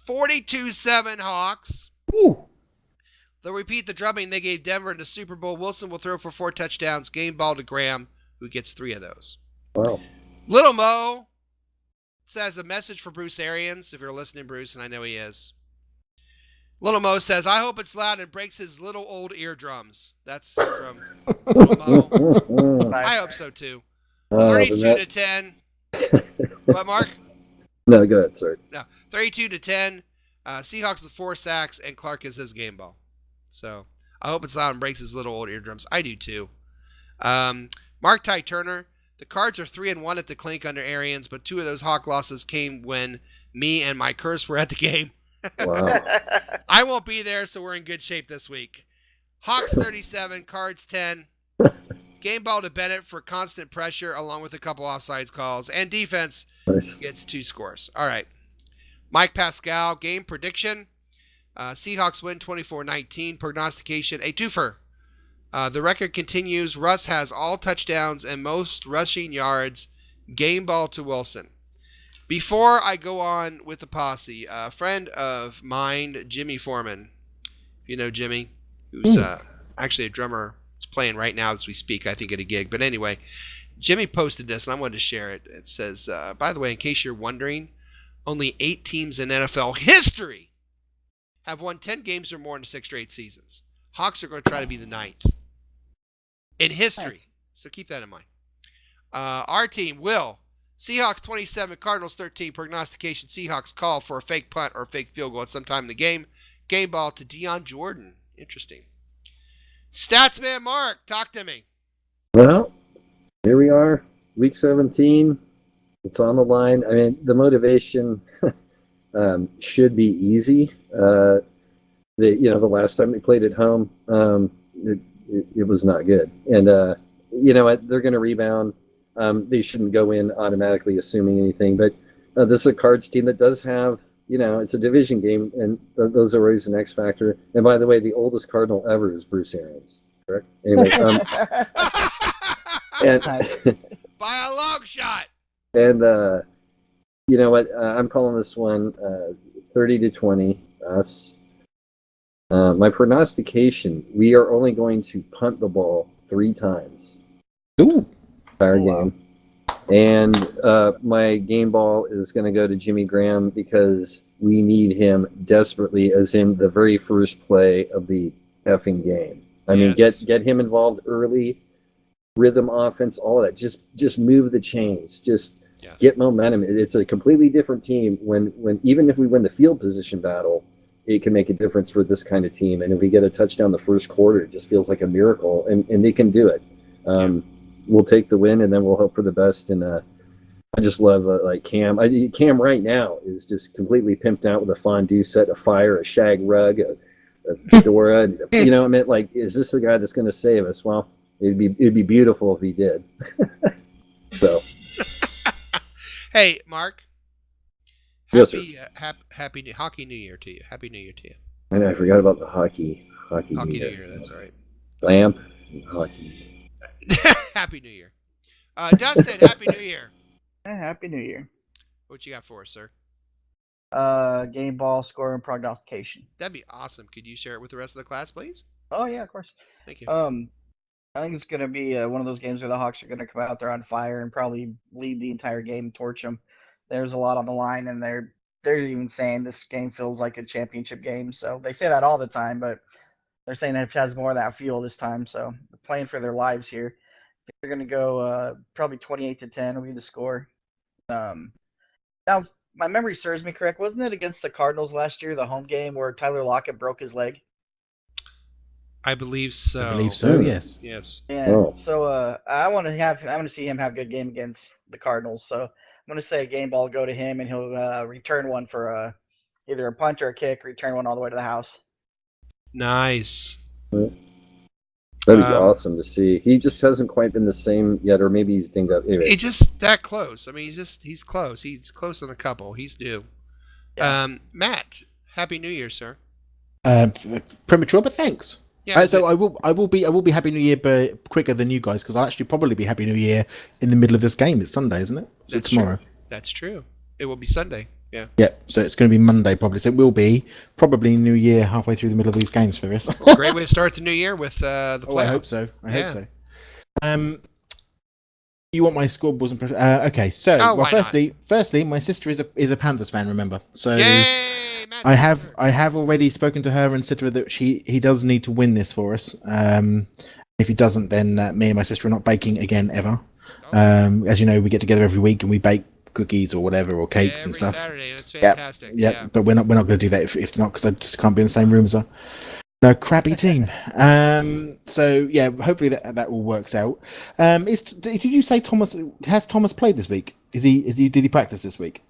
42-7 Hawks. Ooh. They'll repeat the drubbing they gave Denver in the Super Bowl. Wilson will throw for 4 touchdowns. Game ball to Graham, who gets 3 of those. Wow. Little Mo says a message for Bruce Arians, if you're listening, Bruce, and I know he is. Little Mo says, I hope it's loud and breaks his little old eardrums. That's from Little Mo. I hope so, too. 32-10. What, Mark? No, go ahead, sir. No, 32-10. Seahawks with 4 sacks, and Clark is his game ball. So I hope it's loud and breaks his little old eardrums. I do, too. Mark Ty Turner, the Cards are 3-1 at the Clink under Arians, but 2 of those Hawk losses came when me and my curse were at the game. Wow. I won't be there, so we're in good shape this week. Hawks 37, Cards 10. Game ball to Bennett for constant pressure, along with a couple offsides calls. And defense gets 2 scores. All right. Mike Pascal, game prediction. Seahawks win 24-19. Prognostication, a twofer. The record continues. Russ has all touchdowns and most rushing yards. Game ball to Wilson. Before I go on with the posse, a friend of mine, Jimmy Foreman, if you know Jimmy, who's actually a drummer, is playing right now as we speak, I think, at a gig. But anyway, Jimmy posted this, and I wanted to share it. It says, by the way, in case you're wondering, only 8 teams in NFL history have won 10 games or more in 6 straight seasons. Hawks are going to try to be the 9th in history. So keep that in mind. Our team will. Seahawks 27, Cardinals 13. Prognostication, Seahawks call for a fake punt or a fake field goal at some time in the game. Game ball to Deion Jordan. Interesting. Statsman Mark, talk to me. Well, here we are, week 17. It's on the line. I mean, the motivation should be easy. The last time we played at home, it was not good. And you know what? They're going to rebound. They shouldn't go in automatically assuming anything. But this is a Cards team that does have, it's a division game, and those are always an X factor. And by the way, the oldest Cardinal ever is Bruce Arians. Correct? Anyway, and by a long shot. And you know what? I'm calling this one 30-20 us. My prognostication: we are only going to punt the ball 3 times. Ooh. Entire game. And my game ball is going to go to Jimmy Graham because we need him desperately, as in the very first play of the effing game. I mean, get him involved early, rhythm offense, all of that. Just move the chains. Just get momentum. It's a completely different team when even if we win the field position battle, it can make a difference for this kind of team. And if we get a touchdown the first quarter, it just feels like a miracle, and they can do it. We'll take the win, and then we'll hope for the best. And I just love like Cam. Cam right now is just completely pimped out with a fondue set, a fire, a shag rug, a fedora. I mean, like, is this the guy that's going to save us? Well, it'd be beautiful if he did. So, hey, Mark. Yes, sir. Happy Hockey New Year to you. Happy New Year to you. And I forgot about the hockey New New Year. That's all right. Lamp and hockey. Happy New Year. Dustin, Happy New Year. Happy New Year. What you got for us, sir? Game ball, score, and prognostication. That'd be awesome. Could you share it with the rest of the class, please? Oh, yeah, of course. Thank you. I think it's going to be one of those games where the Hawks are going to come out there on fire and probably lead the entire game, torch them. There's a lot on the line, and they're even saying this game feels like a championship game. So they say that all the time, but they're saying it has more of that feel this time. So they're playing for their lives here. They're going to go probably 28-10 will be the score. Now, my memory serves me correct. Wasn't it against the Cardinals last year, the home game, where Tyler Lockett broke his leg? I believe so. Yes. Yes. Yeah. Oh. So I want to see him have a good game against the Cardinals. So I'm going to say a game ball go to him, and he'll return one for either a punt or a kick, return one all the way to the house. Nice. That'd be awesome to see. He just hasn't quite been the same yet, or maybe he's dinged up. Anyway. He's just that close. I mean, he's close. He's close on a couple. He's due. Yeah. Matt, Happy New Year, sir. Premature, but thanks. Yeah. So I will be Happy New Year, but quicker than you guys, because I'll actually probably be Happy New Year in the middle of this game. It's Sunday, isn't it? So That's tomorrow. True. That's true. It will be Sunday. Yeah. Yeah. So it's going to be Monday probably. So it will be probably New Year halfway through the middle of these games for us. Well, great way to start the new year with the playoffs. Oh, I hope so. I hope so. You want my scoreboards and okay? So, firstly, my sister is a Panthers fan. Remember, so Yay, Matt's I sister. have already spoken to her and said to her that he does need to win this for us. If he doesn't, then me and my sister are not baking again ever. As you know, we get together every week and we bake cookies or whatever, or cakes and stuff. Saturday. That's fantastic. Yeah. But we're not going to do that if not, because I just can't be in the same room as her. No, crappy team. So yeah, hopefully that all works out. Did you say Thomas has Thomas played this week? Did he practice this week?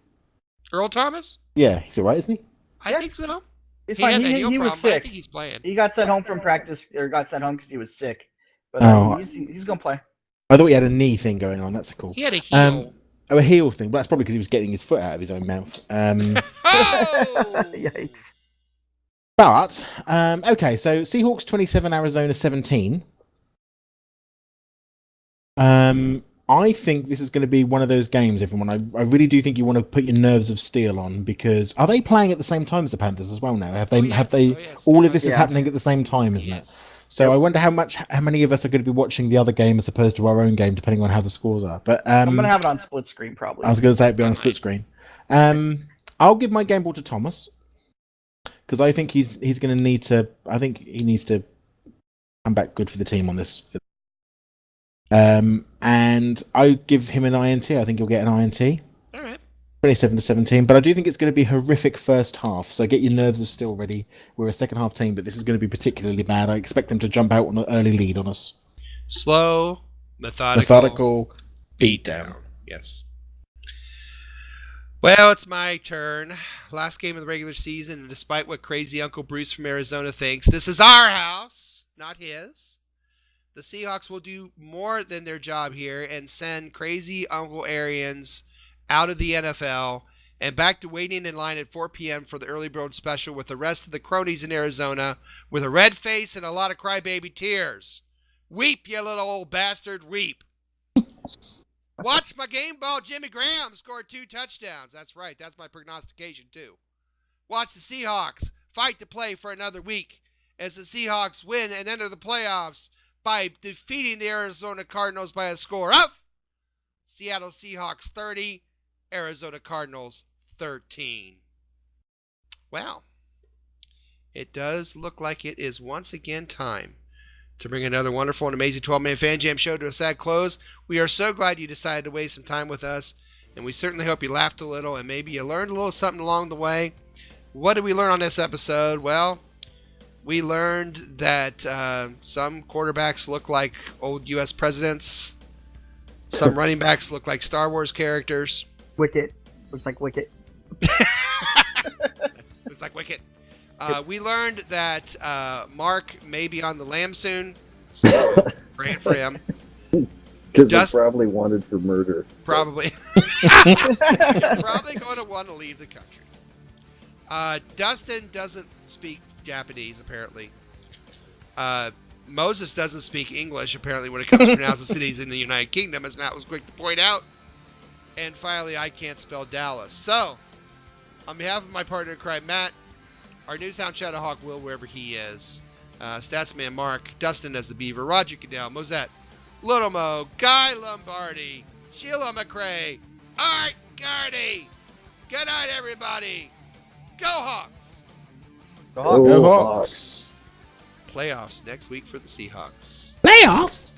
Earl Thomas? Yeah, he's all right, isn't he? I think so. He's He fine. had that heel He was problem, but I sick. think he's playing. He got sent home from practice, or got sent home because he was sick. But he's gonna play. I thought he had a knee thing going on. That's cool. He had a heel. A heel thing, but that's probably because he was getting his foot out of his own mouth. Oh! Yikes. But okay, so Seahawks 27, Arizona 17. I think this is going to be one of those games, everyone. I really do think you want to put your nerves of steel on, because are they playing at the same time as the Panthers as well now? Have they? Yes. All of this is happening at the same time, isn't it? So I wonder how many of us are going to be watching the other game as opposed to our own game, depending on how the scores are. But I'm gonna have it on split screen probably. I was going to say it'd be on split screen. I'll give my game ball to Thomas, because I think he's going to need to. I think he needs to come back good for the team on this. And I give him an INT. I think he'll get an INT. All right. 27-17, but I do think it's going to be a horrific first half. So get your nerves of steel ready. We're a second half team, but this is going to be particularly bad. I expect them to jump out on an early lead on us. Slow, methodical beatdown. Yes. Well, it's my turn. Last game of the regular season, and despite what crazy Uncle Bruce from Arizona thinks, this is our house, not his. The Seahawks will do more than their job here and send crazy Uncle Arians out of the NFL and back to waiting in line at 4 p.m. for the early bird special with the rest of the cronies in Arizona with a red face and a lot of crybaby tears. Weep, you little old bastard, weep. Watch my game ball. Jimmy Graham scored 2 touchdowns. That's right. That's my prognostication, too. Watch the Seahawks fight to play for another week as the Seahawks win and enter the playoffs by defeating the Arizona Cardinals by a score of Seattle Seahawks 30, Arizona Cardinals 13. Well, it does look like it is once again time to bring another wonderful and amazing 12-man Fan Jam show to a sad close. We are so glad you decided to waste some time with us, and we certainly hope you laughed a little and maybe you learned a little something along the way. What did we learn on this episode? Well, we learned that some quarterbacks look like old U.S. presidents. Some running backs look like Star Wars characters. Wicket. Looks like Wicket. Looks like Wicket. We learned that Mark may be on the lam soon. So praying for him. Because he's probably wanted for murder. Probably. Probably going to want to leave the country. Dustin doesn't speak Japanese, apparently. Moses doesn't speak English, apparently, when it comes to pronouncing cities in the United Kingdom, as Matt was quick to point out. And finally, I can't spell Dallas. So, on behalf of my partner in crime, Matt, our Newshound Shadowhawk Will, wherever he is, Statsman Mark, Dustin as the Beaver, Roger Goodell, Mosette, Little Mo, Guy Lombardi, Sheila McRae, Art Gardy. Good night, everybody. Go Hawks! Go Hawks! Playoffs next week for the Seahawks. Playoffs?